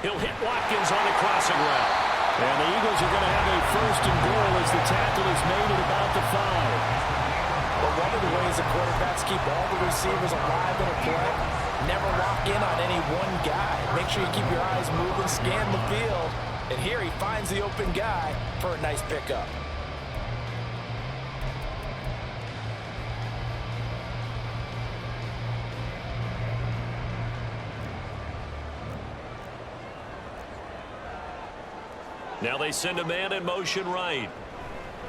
He'll hit Watkins on the crossing route. And the Eagles are going to have a 1st and goal as the tackle is made at about the 5. But one of the ways the quarterbacks keep all the receivers alive in a play, never lock in on any one guy. Make sure you keep your eyes moving, scan the field. And here he finds the open guy for a nice pickup. Now they send a man in motion right.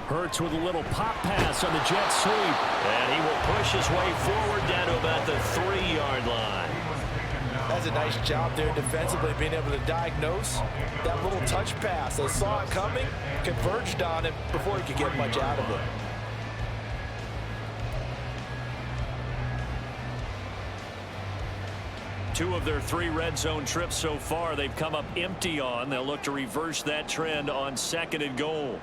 Hurts with a little pop pass on the jet sweep. And he will push his way forward down to about the 3-yard line. That's a nice job there defensively, being able to diagnose that little touch pass. They saw it coming, converged on it before he could get much out of it. Two of their 3 red zone trips so far they've come up empty on. They'll look to reverse that trend on 2nd and goal.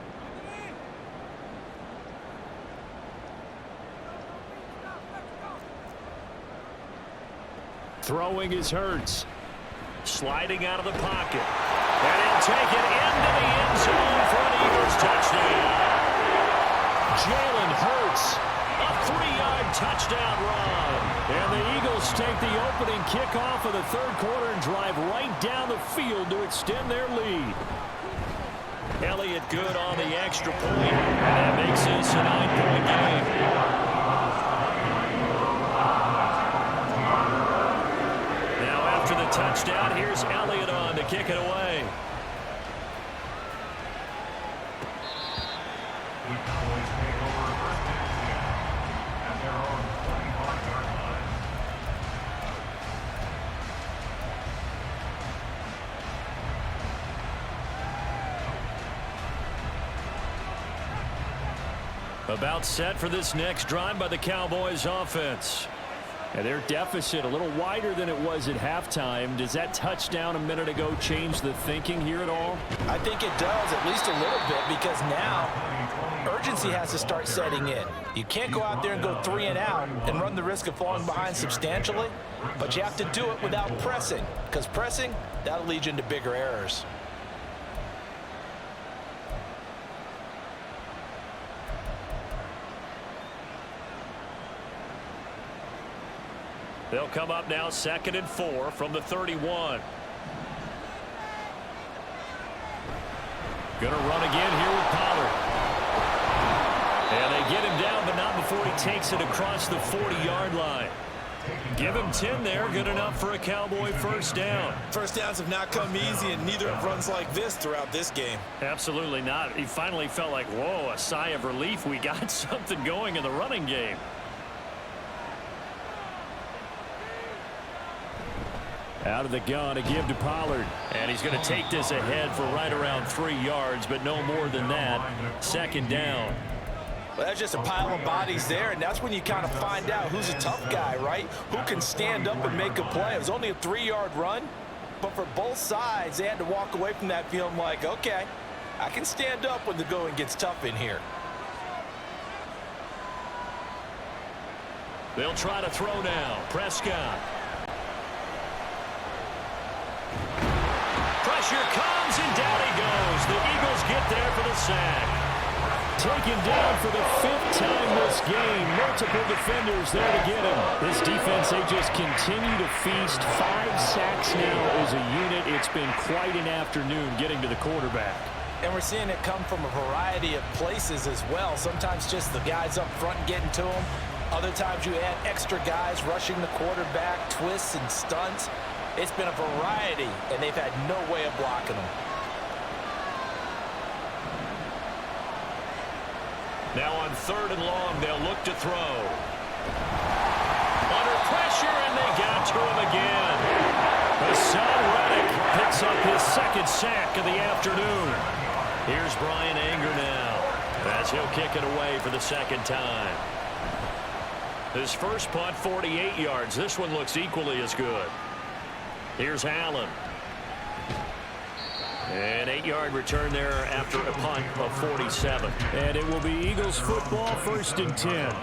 Throwing is Hurts. Sliding out of the pocket. And he'll take it into the end zone for an Eagles touchdown. Jalen Hurts, a 3-yard touchdown run. And the Eagles take the opening kickoff of the 3rd quarter and drive right down the field to extend their lead. Elliott good on the extra point, and that makes this a 9-point game. Now after the touchdown, here's Elliott on to kick it away. The Cowboys take over 1st and 10 at their own 25-yard line. About set for this next drive by the Cowboys offense. And their deficit a little wider than it was at halftime. Does that touchdown a minute ago change the thinking here at all? I think it does, at least a little bit, because now urgency has to start setting in. You can't go out there and go 3 and out and run the risk of falling behind substantially, but you have to do it without pressing, because pressing, that'll lead you into bigger errors. They'll come up now 2nd and 4 from the 31. Gonna run again here with Pollard. And they get him down, but not before he takes it across the 40-yard line. Give him 10 there, good enough for a Cowboy 1st down. First downs have not come easy, and neither have runs like this throughout this game. Absolutely not. He finally felt like, whoa, a sigh of relief. We got something going in the running game. Out of the gun to give to Pollard. And he's going to take this ahead for right around 3 yards, but no more than that. 2nd down. Well, that's just a pile of bodies there, and that's when you kind of find out who's a tough guy, right? Who can stand up and make a play. It was only a 3-yard run, but for both sides, they had to walk away from that feeling like, okay, I can stand up when the going gets tough in here. They'll try to throw now. Prescott. Pressure comes, and down he goes. The Eagles get there for the sack. Taken down for the 5th time this game. Multiple defenders there to get him. This defense, they just continue to feast. 5 sacks now as a unit. It's been quite an afternoon getting to the quarterback. And we're seeing it come from a variety of places as well. Sometimes just the guys up front getting to him. Other times you add extra guys rushing the quarterback, twists and stunts. It's been a variety, and they've had no way of blocking them. Now on 3rd and long, they'll look to throw. Under pressure, and they got to him again. Hassan Reddick picks up his 2nd sack of the afternoon. Here's Brian Anger now, as he'll kick it away for the 2nd time. His first punt, 48 yards. This one looks equally as good. Here's Allen. An 8-yard return there after a punt of 47. And it will be Eagles football, 1st and 10.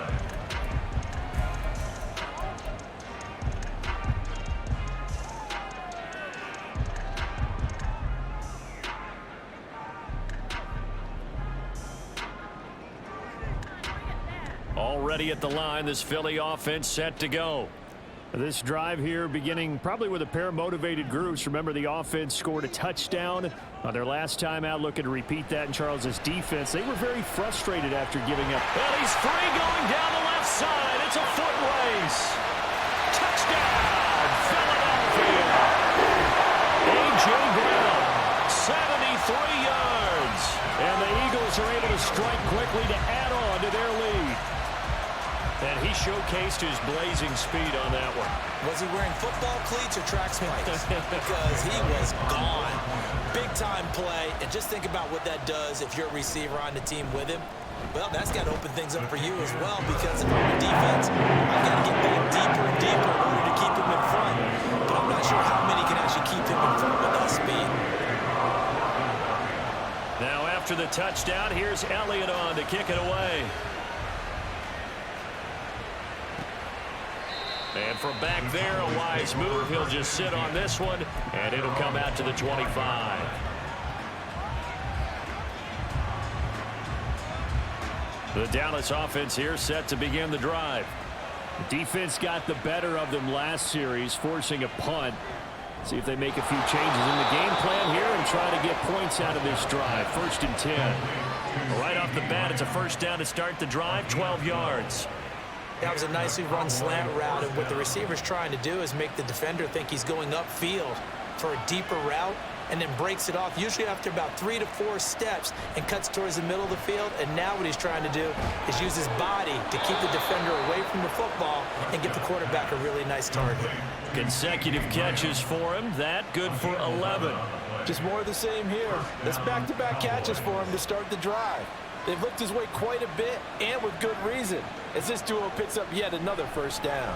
Already at the line, this Philly offense set to go. This drive here beginning probably with a pair of motivated groups. Remember, the offense scored a touchdown on their last time out, looking to repeat that in Charles's defense. They were very frustrated after giving up. Well, he's free going down the left side. It's a foot race. Touchdown, Philadelphia. A.J. Brown, 73 yards. And the Eagles are able to strike quickly to add on to their lead. And he showcased his blazing speed on that one. Was he wearing football cleats or track spikes? Because he was gone. Big-time play. And just think about what that does if you're a receiver on the team with him. Well, that's got to open things up for you as well, because if I'm a defense, I've got to get back deeper and deeper in order to keep him in front. But I'm not sure how many can actually keep him in front with that speed. Now after the touchdown, here's Elliott on to kick it away. And from back there, a wise move. He'll just sit on this one, and it'll come out to the 25. The Dallas offense here set to begin the drive. The defense got the better of them last series, forcing a punt. See if they make a few changes in the game plan here and try to get points out of this drive. 1st and 10. Right off the bat, it's a 1st down to start the drive, 12 yards. That was a nicely run slant route, and what the receiver's trying to do is make the defender think he's going upfield for a deeper route, and then breaks it off, usually after about 3 to 4 steps, and cuts towards the middle of the field. And now what he's trying to do is use his body to keep the defender away from the football and get the quarterback a really nice target. Consecutive catches for him. That good for 11. Just more of the same here. That's back-to-back catches for him to start the drive. They've looked his way quite a bit, and with good reason, as this duo picks up yet another 1st down.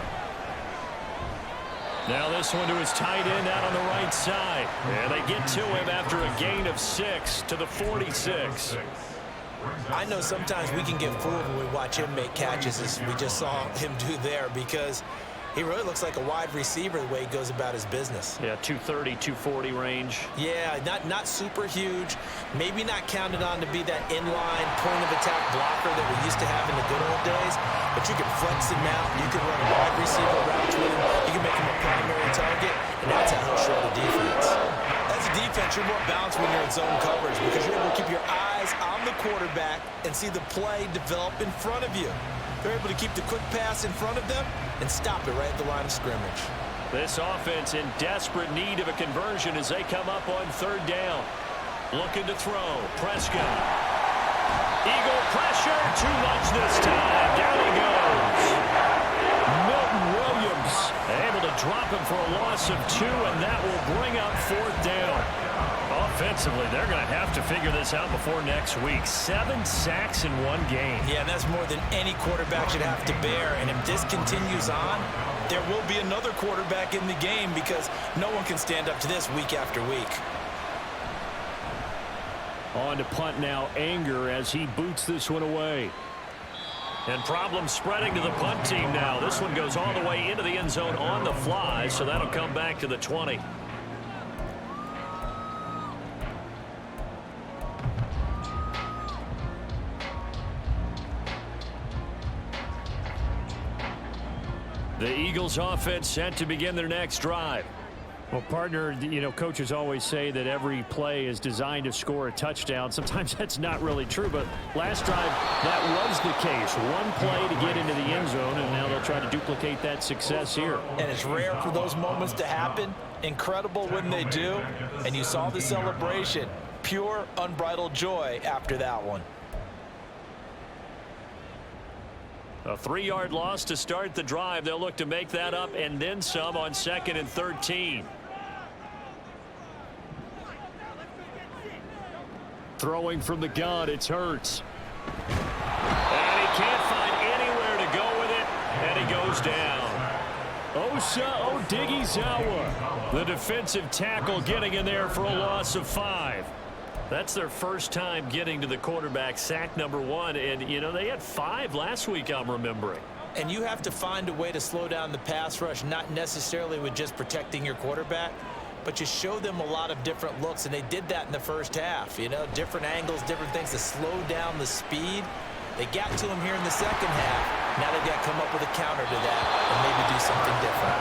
Now this one to his tight end out on the right side. And they get to him after a gain of 6 to the 46. I know sometimes we can get fooled when we watch him make catches, as we just saw him do there, because he really looks like a wide receiver the way he goes about his business. Yeah, 230, 240 range. Yeah, not super huge. Maybe not counted on to be that inline point-of-attack blocker that we used to have in the good old days. But you can flex him out. You can run wide receiver routes with him. You can make him a primary target, and that's how he'll show the defense. As a defense, you're more balanced when you're in zone coverage, because you're able to keep your eyes on the quarterback and see the play develop in front of you. They're able to keep the quick pass in front of them and stop it right at the line of scrimmage. This offense in desperate need of a conversion as they come up on 3rd down. Looking to throw. Prescott. Eagle pressure. Too much this time. Down he goes. Milton Williams able to drop him for a loss of 2, and that will bring up 4th down. Offensively, they're going to have to figure this out before next week. 7 sacks in one game. Yeah, and that's more than any quarterback should have to bear. And if this continues on, there will be another quarterback in the game, because no one can stand up to this week after week. On to punt now, Anger, as he boots this one away. And problems spreading to the punt team now. This one goes all the way into the end zone on the fly, so that'll come back to the 20. The Eagles offense set to begin their next drive. Well, partner, coaches always say that every play is designed to score a touchdown. Sometimes that's not really true, but last drive, that was the case. One play to get into the end zone, and now they'll try to duplicate that success here. And it's rare for those moments to happen. Incredible when they do. And you saw the celebration. Pure, unbridled joy after that one. A 3-yard loss to start the drive. They'll look to make that up and then some on 2nd and 13. Throwing from the gun, it's Hurts. And he can't find anywhere to go with it, and he goes down. Osa Odighizuwa, the defensive tackle, getting in there for a loss of 5. That's their first time getting to the quarterback, sack number 1. And, they had 5 last week, I'm remembering. And you have to find a way to slow down the pass rush, not necessarily with just protecting your quarterback, but you show them a lot of different looks, and they did that in the first half. Different angles, different things to slow down the speed. They got to him here in the second half. Now they've got to come up with a counter to that and maybe do something different.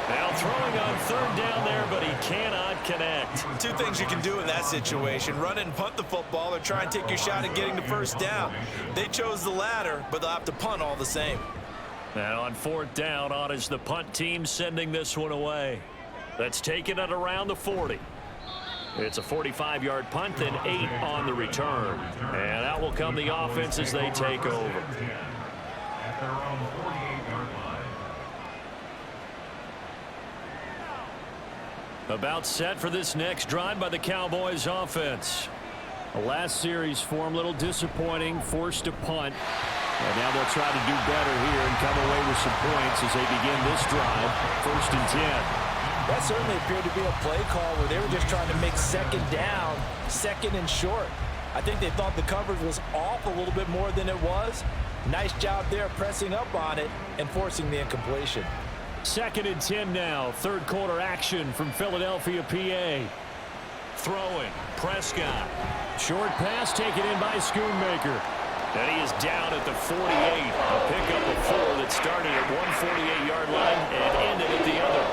Now throwing on 3rd down there, but he cannot connect. 2 things you can do in that situation: run it and punt the football, or try and take your shot at getting the first down. They chose the latter, but they'll have to punt all the same. Now on 4th down, on is the punt team sending this one away. That's taken it around the 40. It's a 45-yard punt, then 8 on the return. And out will come the offense as they take over. At their own 48-yard line. About set for this next drive by the Cowboys offense. The last series for him, a little disappointing, forced to punt. And now they'll try to do better here and come away with some points as they begin this drive, 1st and 10. That certainly appeared to be a play call where they were just trying to make 2nd down, 2nd and short. I think they thought the coverage was off a little bit more than it was. Nice job there pressing up on it and forcing the incompletion. 2nd and 10 now. 3rd quarter action from Philadelphia, PA. Throwing, Prescott. Short pass taken in by Schoonmaker. And he is down at the 48. A pickup of 4 that started at one 48-yard line and ended at the other.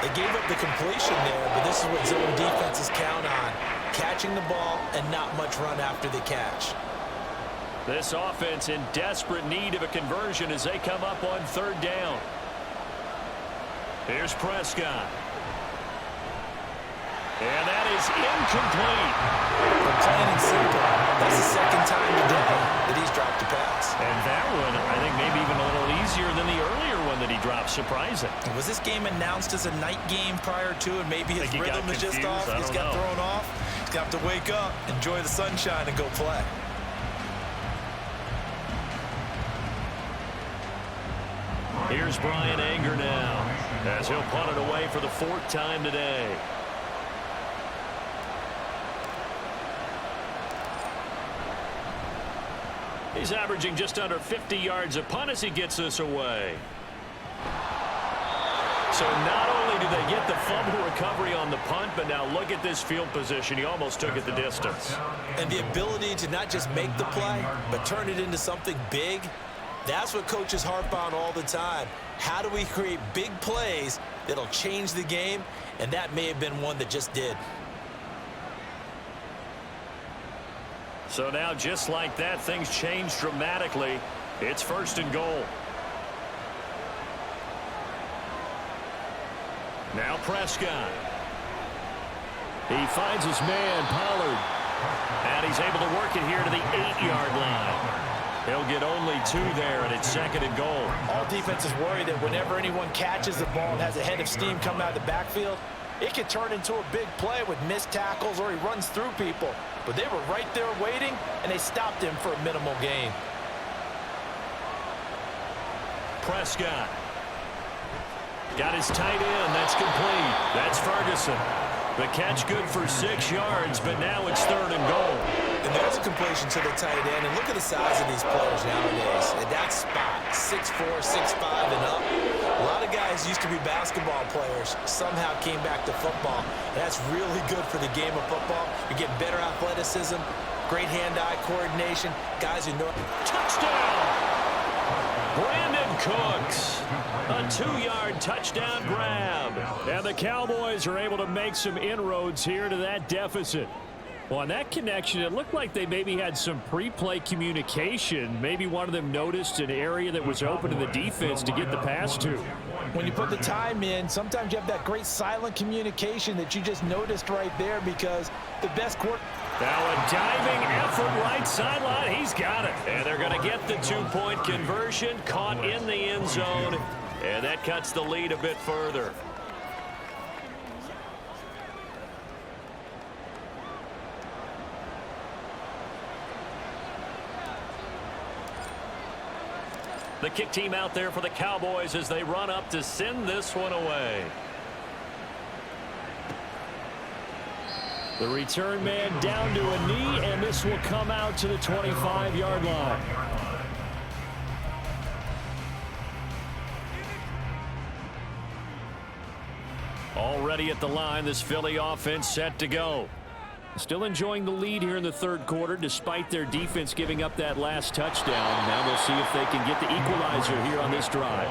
They gave up the completion there, but this is what zone defenses count on: catching the ball and not much run after the catch. This offense in desperate need of a conversion as they come up on 3rd down. Here's Prescott. And that is incomplete. But plain and simple, that's the 2nd time today that he's dropped a pass. And that one, I think, maybe even a little easier than the earlier one that he dropped. Surprising. Was this game announced as a night game prior to, and maybe his rhythm is just off? He's got thrown off. He's got to wake up, enjoy the sunshine, and go play. Here's Brian Anger now, as he'll punt it away for the 4th time today. He's averaging just under 50 yards a punt as he gets this away. So not only do they get the fumble recovery on the punt, but now look at this field position. He almost took it the distance. And the ability to not just make the play, but turn it into something big, that's what coaches harp on all the time. How do we create big plays that'll change the game? And that may have been one that just did. So now, just like that, things change dramatically. It's 1st and goal. Now Prescott. He finds his man, Pollard. And he's able to work it here to the 8-yard line. He'll get only 2 there, and it's 2nd and goal. All defenses worry that whenever anyone catches the ball and has a head of steam coming out of the backfield, it can turn into a big play with missed tackles or he runs through people. But they were right there waiting, and they stopped him for a minimal gain. Prescott got his tight end. That's complete. That's Ferguson. The catch good for 6 yards, but now it's 3rd and goal. And there's a completion to the tight end. And look at the size of these players nowadays. At that spot, 6'4", 6'5", and up. A lot of guys used to be basketball players, somehow came back to football. And that's really good for the game of football. You're getting better athleticism, great hand-eye coordination, guys who know. Touchdown! Brandon Cooks. A 2-yard touchdown grab. And the Cowboys are able to make some inroads here to that deficit. Well, on that connection, it looked like they maybe had some pre-play communication. Maybe one of them noticed an area that was open in the defense to get the pass to. When you put the time in, sometimes you have that great silent communication that you just noticed right there, because the best quarterback. Now a diving effort right sideline. He's got it. And they're going to get the 2-point conversion, caught in the end zone. And that cuts the lead a bit further. The kick team out there for the Cowboys as they run up to send this one away. The return man down to a knee, and this will come out to the 25-yard line. Already at the line, this Philly offense set to go. Still enjoying the lead here in the 3rd quarter, despite their defense giving up that last touchdown. Now they'll see if they can get the equalizer here on this drive.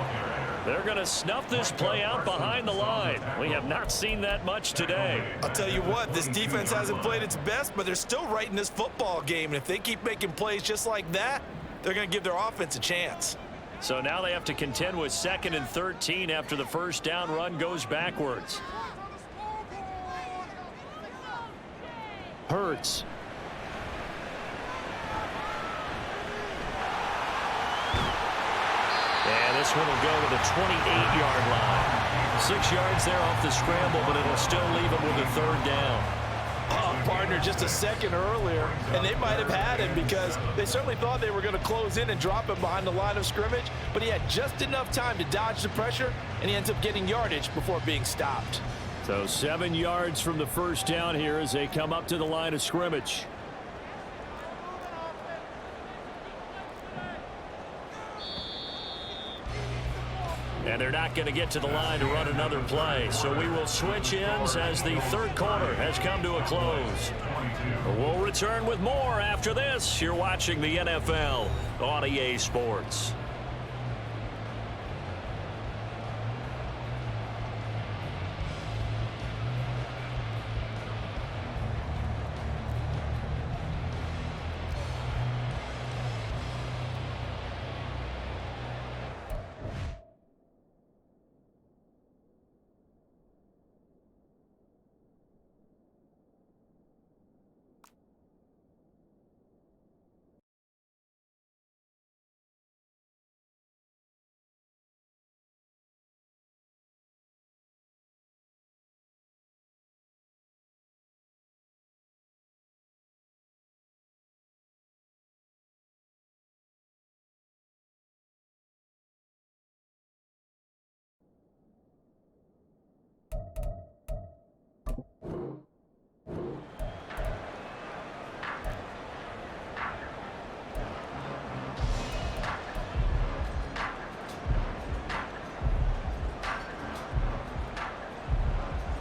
They're going to snuff this play out behind the line. We have not seen that much today. I'll tell you what, this defense hasn't played its best, but they're still right in this football game. And if they keep making plays just like that, they're going to give their offense a chance. So now they have to contend with 2nd and 13 after the first down run goes backwards. Hurts. And this one will go to the 28-yard line. 6 yards there off the scramble, but it'll still leave him with a 3rd down. Partner just a second earlier, and they might have had him, because they certainly thought they were going to close in and drop him behind the line of scrimmage, but he had just enough time to dodge the pressure, and he ends up getting yardage before being stopped. So 7 yards from the first down here as they come up to the line of scrimmage. And they're not going to get to the line to run another play. So we will switch ends as the 3rd quarter has come to a close. We'll return with more after this. You're watching the NFL on EA Sports.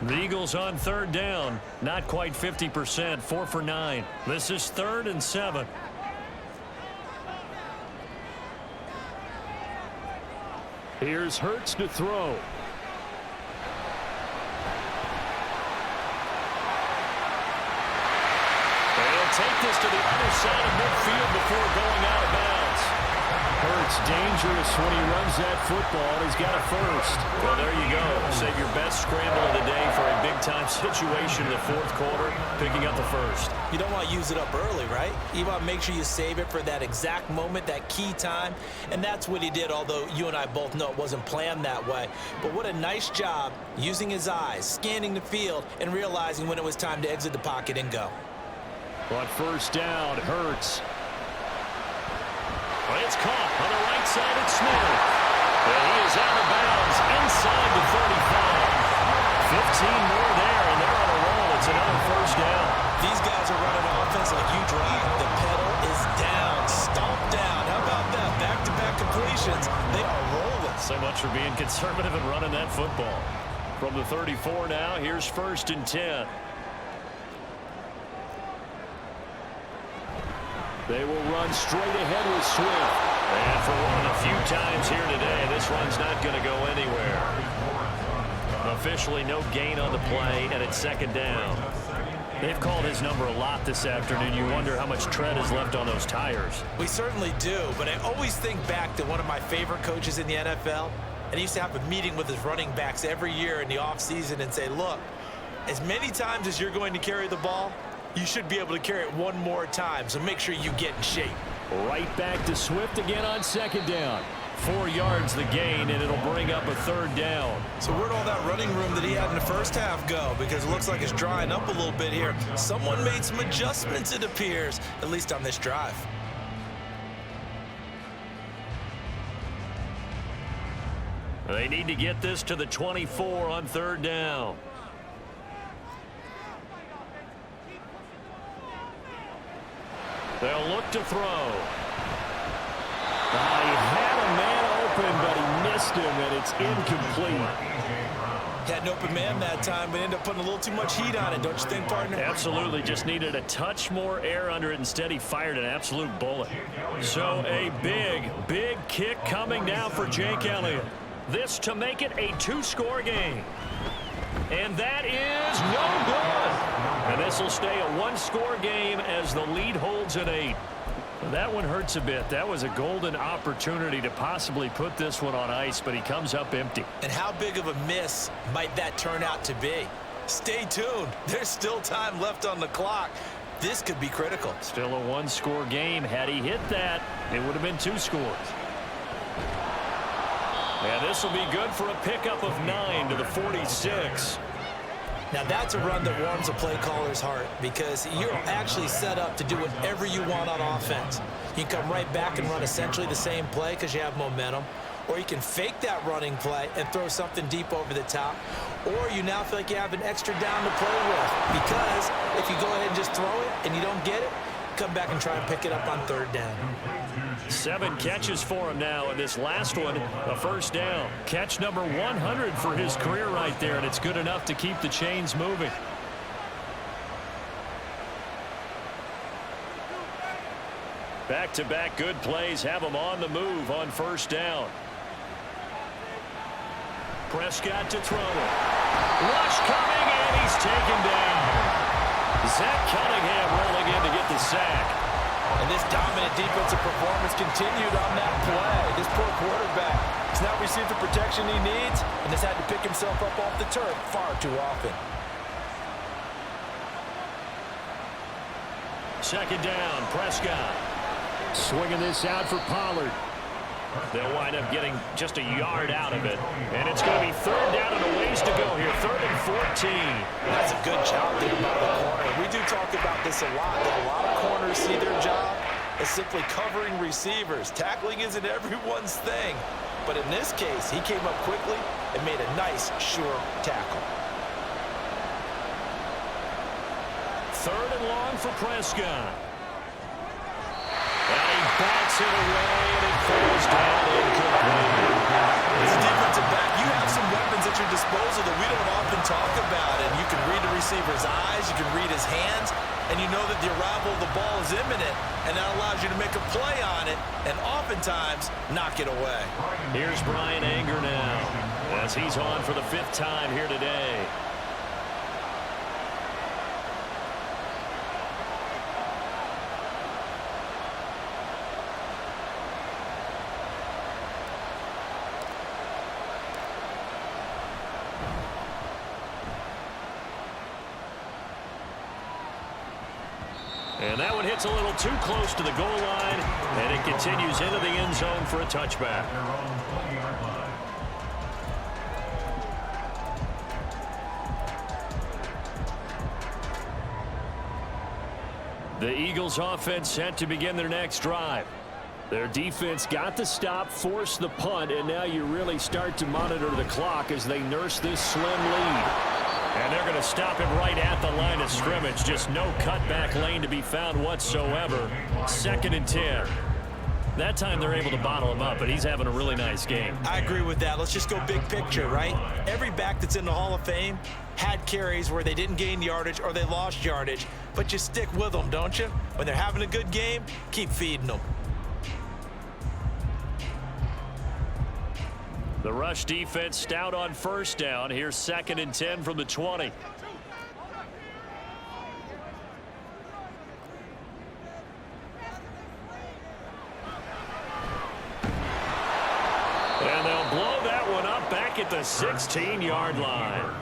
The Eagles on 3rd down, not quite 50%, 4 for 9. This is 3rd and 7. Here's Hurts to throw. They'll take this to the other side of midfield before going out of bounds. Hurts dangerous when he runs that football. He's got a first. Well, there you go. Save your best scramble of the day for a big-time situation in the 4th quarter, picking up the first. You don't want to use it up early, right? You want to make sure you save it for that exact moment, that key time. And that's what he did, although you and I both know it wasn't planned that way. But what a nice job using his eyes, scanning the field, and realizing when it was time to exit the pocket and go. On first down, Hurts. Well, it's caught on the right side. It's Smith. And he is out of bounds inside the 35. 15 more there, and they're on a roll. So much for being conservative and running that football. From the 34 now, here's 1st and 10. They will run straight ahead with Swift. And for one of the few times here today, this run's not going to go anywhere. Officially no gain on the play, and it's 2nd down. They've called his number a lot this afternoon. You wonder how much tread is left on those tires. We certainly do, but I always think back to one of my favorite coaches in the NFL, and he used to have a meeting with his running backs every year in the offseason and say, look, as many times as you're going to carry the ball, you should be able to carry it one more time, so make sure you get in shape. Right back to Swift again on 2nd down. 4 yards the gain, and it'll bring up a 3rd down. So where'd all that running room that he had in the first half go? Because it looks like it's drying up a little bit here. Someone made some adjustments, it appears, at least on this drive. They need to get this to the 24 on 3rd down. They'll look to throw. He had a man open, but he missed him, and it's incomplete. Had an open man that time, but ended up putting a little too much heat on it, don't you think, partner? Absolutely. Just needed a touch more air under it. Instead, he fired an absolute bullet. So a big, big kick coming now for Jake Elliott. This to make it a 2-score game. And that is no good. And this will stay a 1-score game as the lead holds at 8. That one hurts a bit. That was a golden opportunity to possibly put this one on ice, but he comes up empty. And how big of a miss might that turn out to be? Stay tuned. There's still time left on the clock. This could be critical. Still a 1-score game. Had he hit that, it would have been 2 scores. And this will be good for a pickup of 9 to the 46. Now that's a run that warms a play caller's heart because you're actually set up to do whatever you want on offense. You can come right back and run essentially the same play because you have momentum, or you can fake that running play and throw something deep over the top, or you now feel like you have an extra down to play with because if you go ahead and just throw it and you don't get it, come back and try and pick it up on 3rd down. 7 catches for him now, and this last one, a 1st down. Catch number 100 for his career right there, and it's good enough to keep the chains moving. Back-to-back good plays have him on the move on 1st down. Prescott to throw it. Rush coming, and he's taken down. Zach Cunningham rolling in to get the sack. And this dominant defensive performance continued on that play. This poor quarterback has now received the protection he needs and has had to pick himself up off the turf far too often. 2nd down, Prescott. Swinging this out for Pollard. They'll wind up getting just a yard out of it. And it's going to be 3rd down and a ways to go here. 3rd and 14. That's a good job there by the corner. We do talk about this a lot, that a lot of corners see their job as simply covering receivers. Tackling isn't everyone's thing. But in this case, he came up quickly and made a nice, sure tackle. 3rd and long for Prescott. And he backs it away, and it falls down incomplete. As a defensive back, you have some weapons at your disposal that we don't often talk about. And you can read the receiver's eyes, you can read his hands, and you know that the arrival of the ball is imminent, and that allows you to make a play on it and oftentimes knock it away. Here's Brian Anger now as he's on for the 5th time here today. And that one hits a little too close to the goal line, and it continues into the end zone for a touchback. The Eagles offense set to begin their next drive. Their defense got the stop, forced the punt, and now you really start to monitor the clock as they nurse this slim lead. And they're going to stop him right at the line of scrimmage. Just no cutback lane to be found whatsoever. 2nd and 10. That time they're able to bottle him up, but he's having a really nice game. I agree with that. Let's just go big picture, right? Every back that's in the Hall of Fame had carries where they didn't gain yardage or they lost yardage, but you stick with them, don't you? When they're having a good game, keep feeding them. The rush defense stout on first down. Here's 2nd and 10 from the 20. And they'll blow that one up back at the 16-yard line.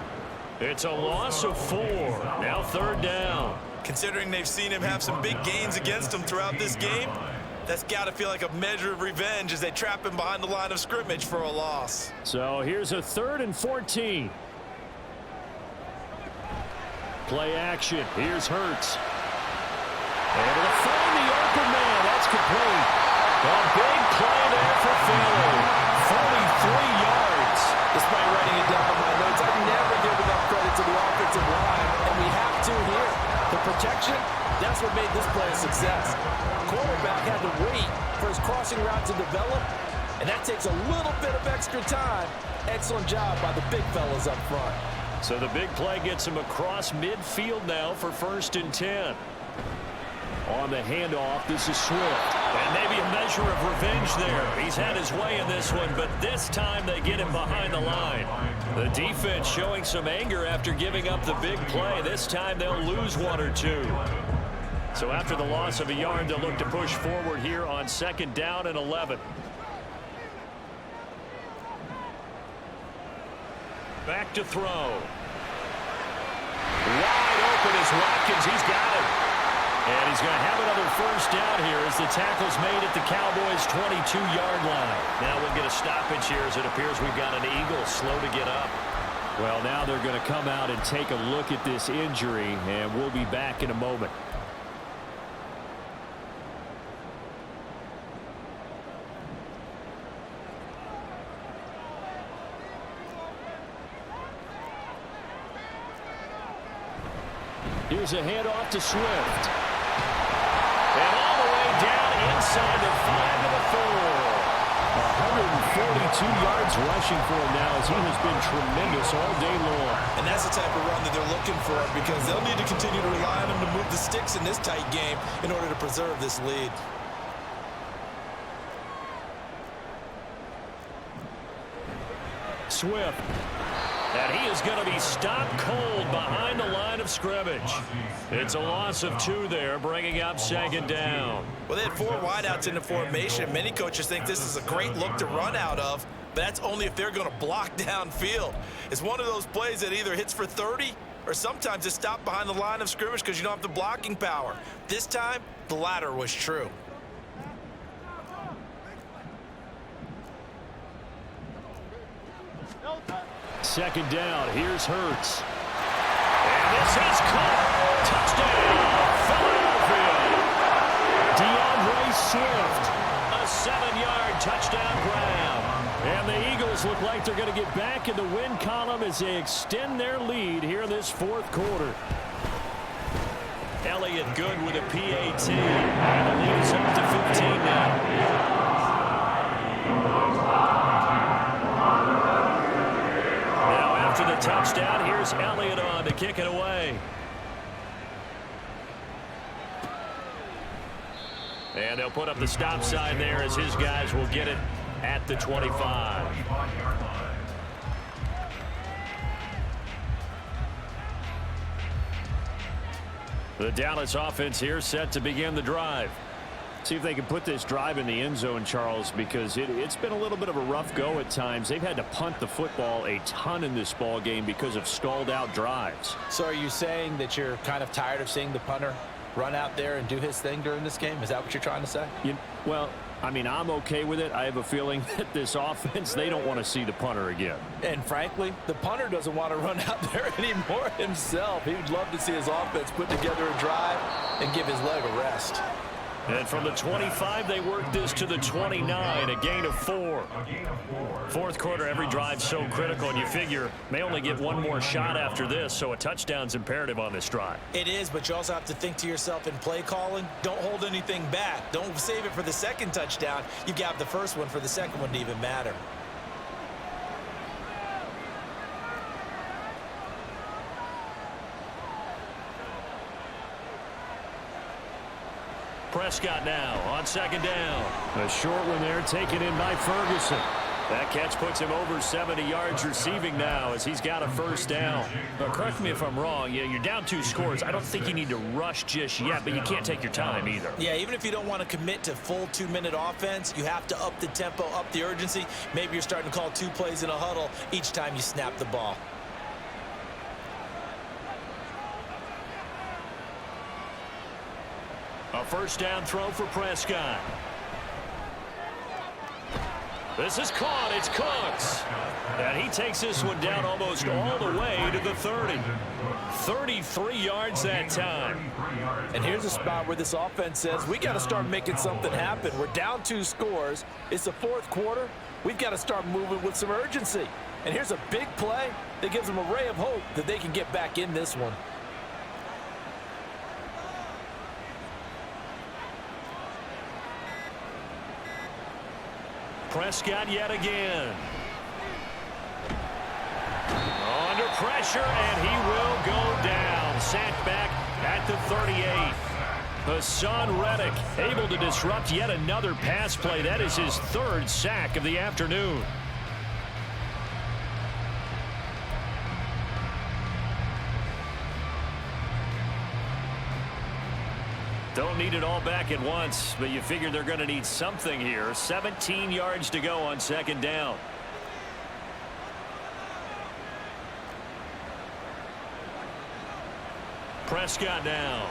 It's a loss of 4. Now 3rd down. Considering they've seen him have some big gains against them throughout this game, that's got to feel like a measure of revenge as they trap him behind the line of scrimmage for a loss. So here's a 3rd and 14. Play action. Here's Hurts. Able to find the open man. That's complete. A big play there for Philly. 43 yards. Despite writing it down in my notes, I never give enough credit to the offensive line, and we have to here. The protection, that's what made this play a success. Quarterback had to wait for his crossing route to develop, and that takes a little bit of extra time. Excellent job by the big fellas up front. So the big play gets him across midfield now for 1st and 10. On the handoff, this is Swift. And maybe a measure of revenge there. He's had his way in this one, but this time they get him behind the line. The defense showing some anger after giving up the big play. This time they'll lose 1 or 2. So after the loss of a yard, they'll look to push forward here on 2nd down and 11. Back to throw. Wide open is Watkins. He's got it. And he's going to have another 1st down here as the tackle's made at the Cowboys' 22-yard line. Now we'll get a stoppage here as it appears we've got an Eagle slow to get up. Well, now they're going to come out and take a look at this injury, and we'll be back in a moment. Here's a handoff to Swift. And all the way down inside the 5 to the 4. 142 yards rushing for him now as he has been tremendous all day long. And that's the type of run that they're looking for because they'll need to continue to rely on him to move the sticks in this tight game in order to preserve this lead. Swift. And he is going to be stopped cold behind the line of scrimmage. It's a loss of 2 there, bringing up 2nd down. Well, they had 4 wideouts in the formation. Many coaches think this is a great look to run out of, but that's only if they're going to block downfield. It's one of those plays that either hits for 30 or sometimes it's stopped behind the line of scrimmage because you don't have the blocking power. This time, the latter was true. Second down. Here's Hurts. And this is caught. Touchdown, Philadelphia. DeAndre Swift. A 7-yard touchdown grab. And the Eagles look like they're going to get back in the win column as they extend their lead here in this 4th quarter. Elliott good with a PAT. And the lead is up to 15 now. After the touchdown, here's Elliott on to kick it away. And they'll put up the stop sign there as his guys will get it at the 25. The Dallas offense here set to begin the drive. See if they can put this drive in the end zone, Charles, because it's been a little bit of a rough go at times. They've had to punt the football a ton in this ball game because of stalled out drives. So are you saying that you're kind of tired of seeing the punter run out there and do his thing during this game? Is that what you're trying to say? Well, I mean, I'm okay with it. I have a feeling that this offense, they don't want to see the punter again. And frankly, the punter doesn't want to run out there anymore himself. He would love to see his offense put together a drive and give his leg a rest. And from the 25, they work this to the 29, a gain of 4. Fourth quarter, every drive so critical, and you figure may only get one more shot after this, so a touchdown's imperative on this drive. It is, but you also have to think to yourself in play calling, don't hold anything back. Don't save it for the second touchdown. You've got the first one for the second one to even matter. Prescott now on second down. A short one there taken in by Ferguson. That catch puts him over 70 yards receiving now as he's got a first down. But correct me if I'm wrong. You're down 2 scores. I don't think you need to rush just yet, but you can't take your time either. Yeah, even if you don't want to commit to full 2-minute offense, you have to up the tempo, up the urgency. Maybe you're starting to call 2 plays in a huddle each time you snap the ball. A first down throw for Prescott. This is caught. It's Cooks. And he takes this one down almost all the way to the 30. 33 yards that time. And here's a spot where this offense says, we got to start making something happen. We're down 2 scores. It's the fourth quarter. We've got to start moving with some urgency. And here's a big play that gives them a ray of hope that they can get back in this one. Prescott yet again. Under pressure, and he will go down. Sacked back at the 38. Hassan Reddick able to disrupt yet another pass play. That is his 3rd sack of the afternoon. Don't need it all back at once, but you figure they're going to need something here. 17 yards to go on second down. Prescott now.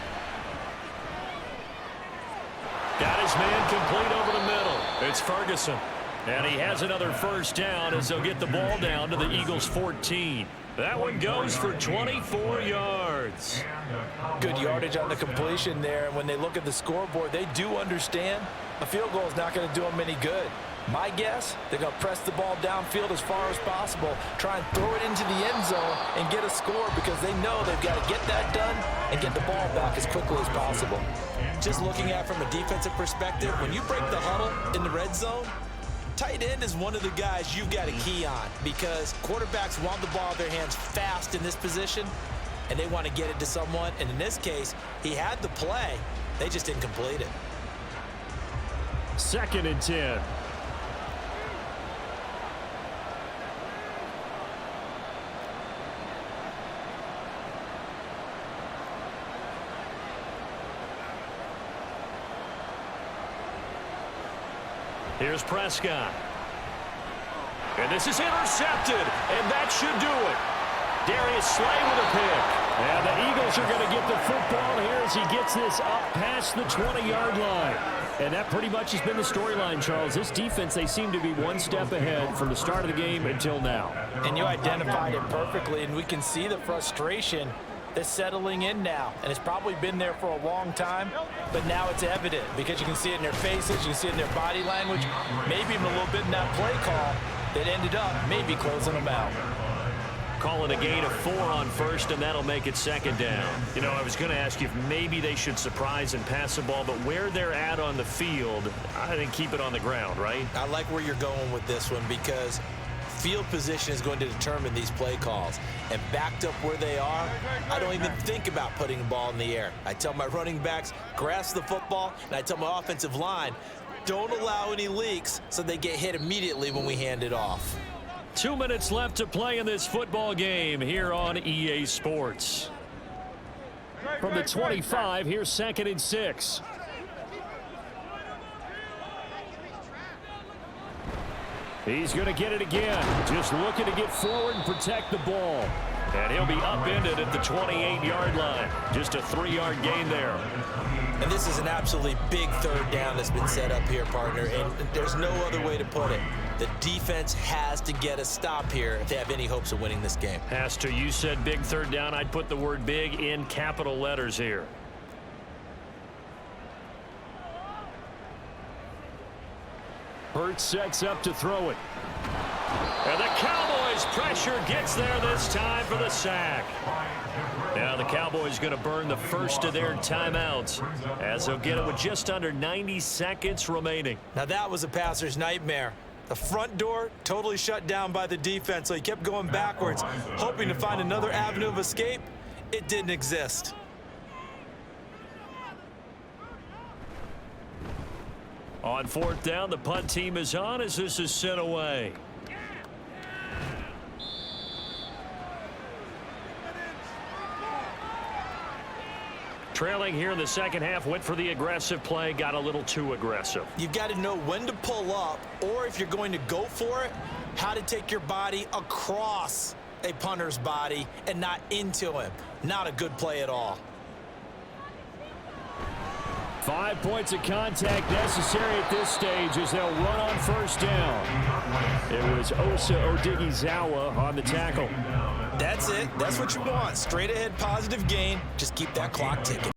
Got his man complete over the middle. It's Ferguson. And he has another first down as they'll get the ball down to the Eagles' 14. That one goes for 24 yards. Good yardage on the completion there. And when they look at the scoreboard, they do understand a field goal is not going to do them any good. My guess, they're going to press the ball downfield as far as possible, try and throw it into the end zone and get a score because they know they've got to get that done and get the ball back as quickly as possible. Just looking at it from a defensive perspective, when you break the huddle in the red zone, tight end is one of the guys you've got to key on because quarterbacks want the ball in their hands fast in this position, and they want to get it to someone. And in this case, he had the play. They just didn't complete it. 2nd and 10. Here's Prescott. And this is intercepted, and that should do it. Darius Slay with a pick. And the Eagles are going to get the football here as he gets this up past the 20-yard line. And that pretty much has been the storyline, Charles. This defense, they seem to be one step ahead from the start of the game until now. And you identified it perfectly, and we can see the frustration that's settling in now. And it's probably been there for a long time, but now it's evident because you can see it in their faces, you can see it in their body language, maybe even a little bit in that play call that ended up maybe closing them out. Calling a gain of 4 on first, and that'll make it second down. You know, I was going to ask you if maybe they should surprise and pass the ball, but where they're at on the field, I think keep it on the ground, right? I like where you're going with this one because field position is going to determine these play calls. And backed up where they are, I don't even think about putting the ball in the air. I tell my running backs, grasp the football, and I tell my offensive line, don't allow any leaks so they get hit immediately when we hand it off. 2 minutes left to play in this football game here on EA Sports. From the 25, here's 2nd and 6. He's going to get it again. Just looking to get forward and protect the ball. And he'll be upended at the 28-yard line. Just a 3-yard gain there. And this is an absolutely big third down that's been set up here, partner, and there's no other way to put it. The defense has to get a stop here if they have any hopes of winning this game. Has to. You said big third down. I'd put the word big in capital letters here. Hurts sets up to throw it. And the Cowboys pressure gets there this time for the sack. Now the Cowboys going to burn the first of their timeouts as they'll get it with just under 90 seconds remaining. Now that was a passer's nightmare. The front door totally shut down by the defense, so he kept going backwards, hoping to find another avenue of escape. It didn't exist. On fourth down, the punt team is on as this is sent away. Trailing here in the second half, went for the aggressive play, got a little too aggressive. You've got to know when to pull up, or if you're going to go for it, how to take your body across a punter's body and not into him. Not a good play at all. 5 points of contact necessary at this stage as they'll run on first down. It was Osa Odighizuwa on the tackle. That's it. That's what you want. Straight ahead positive gain. Just keep that clock ticking.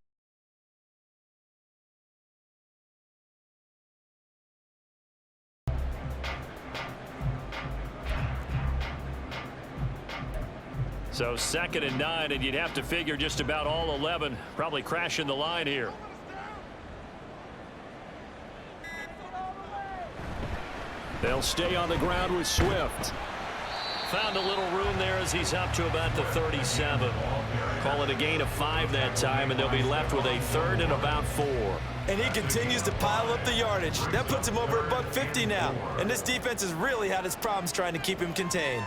So 2nd and 9, and you'd have to figure just about all 11 probably crashing the line here. They'll stay on the ground with Swift. Found a little room there as he's up to about the 37. Call it a gain of 5 that time, and they'll be left with a 3rd and about 4. And he continues to pile up the yardage. That puts him over $150 now. And this defense has really had its problems trying to keep him contained.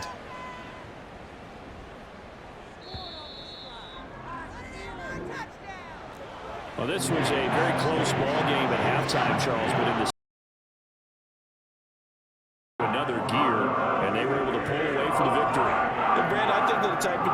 Well, this was a very close ball game at halftime, Charles, but in the another gear, and they were able to pull away for the victory. And Brand, I think that the type of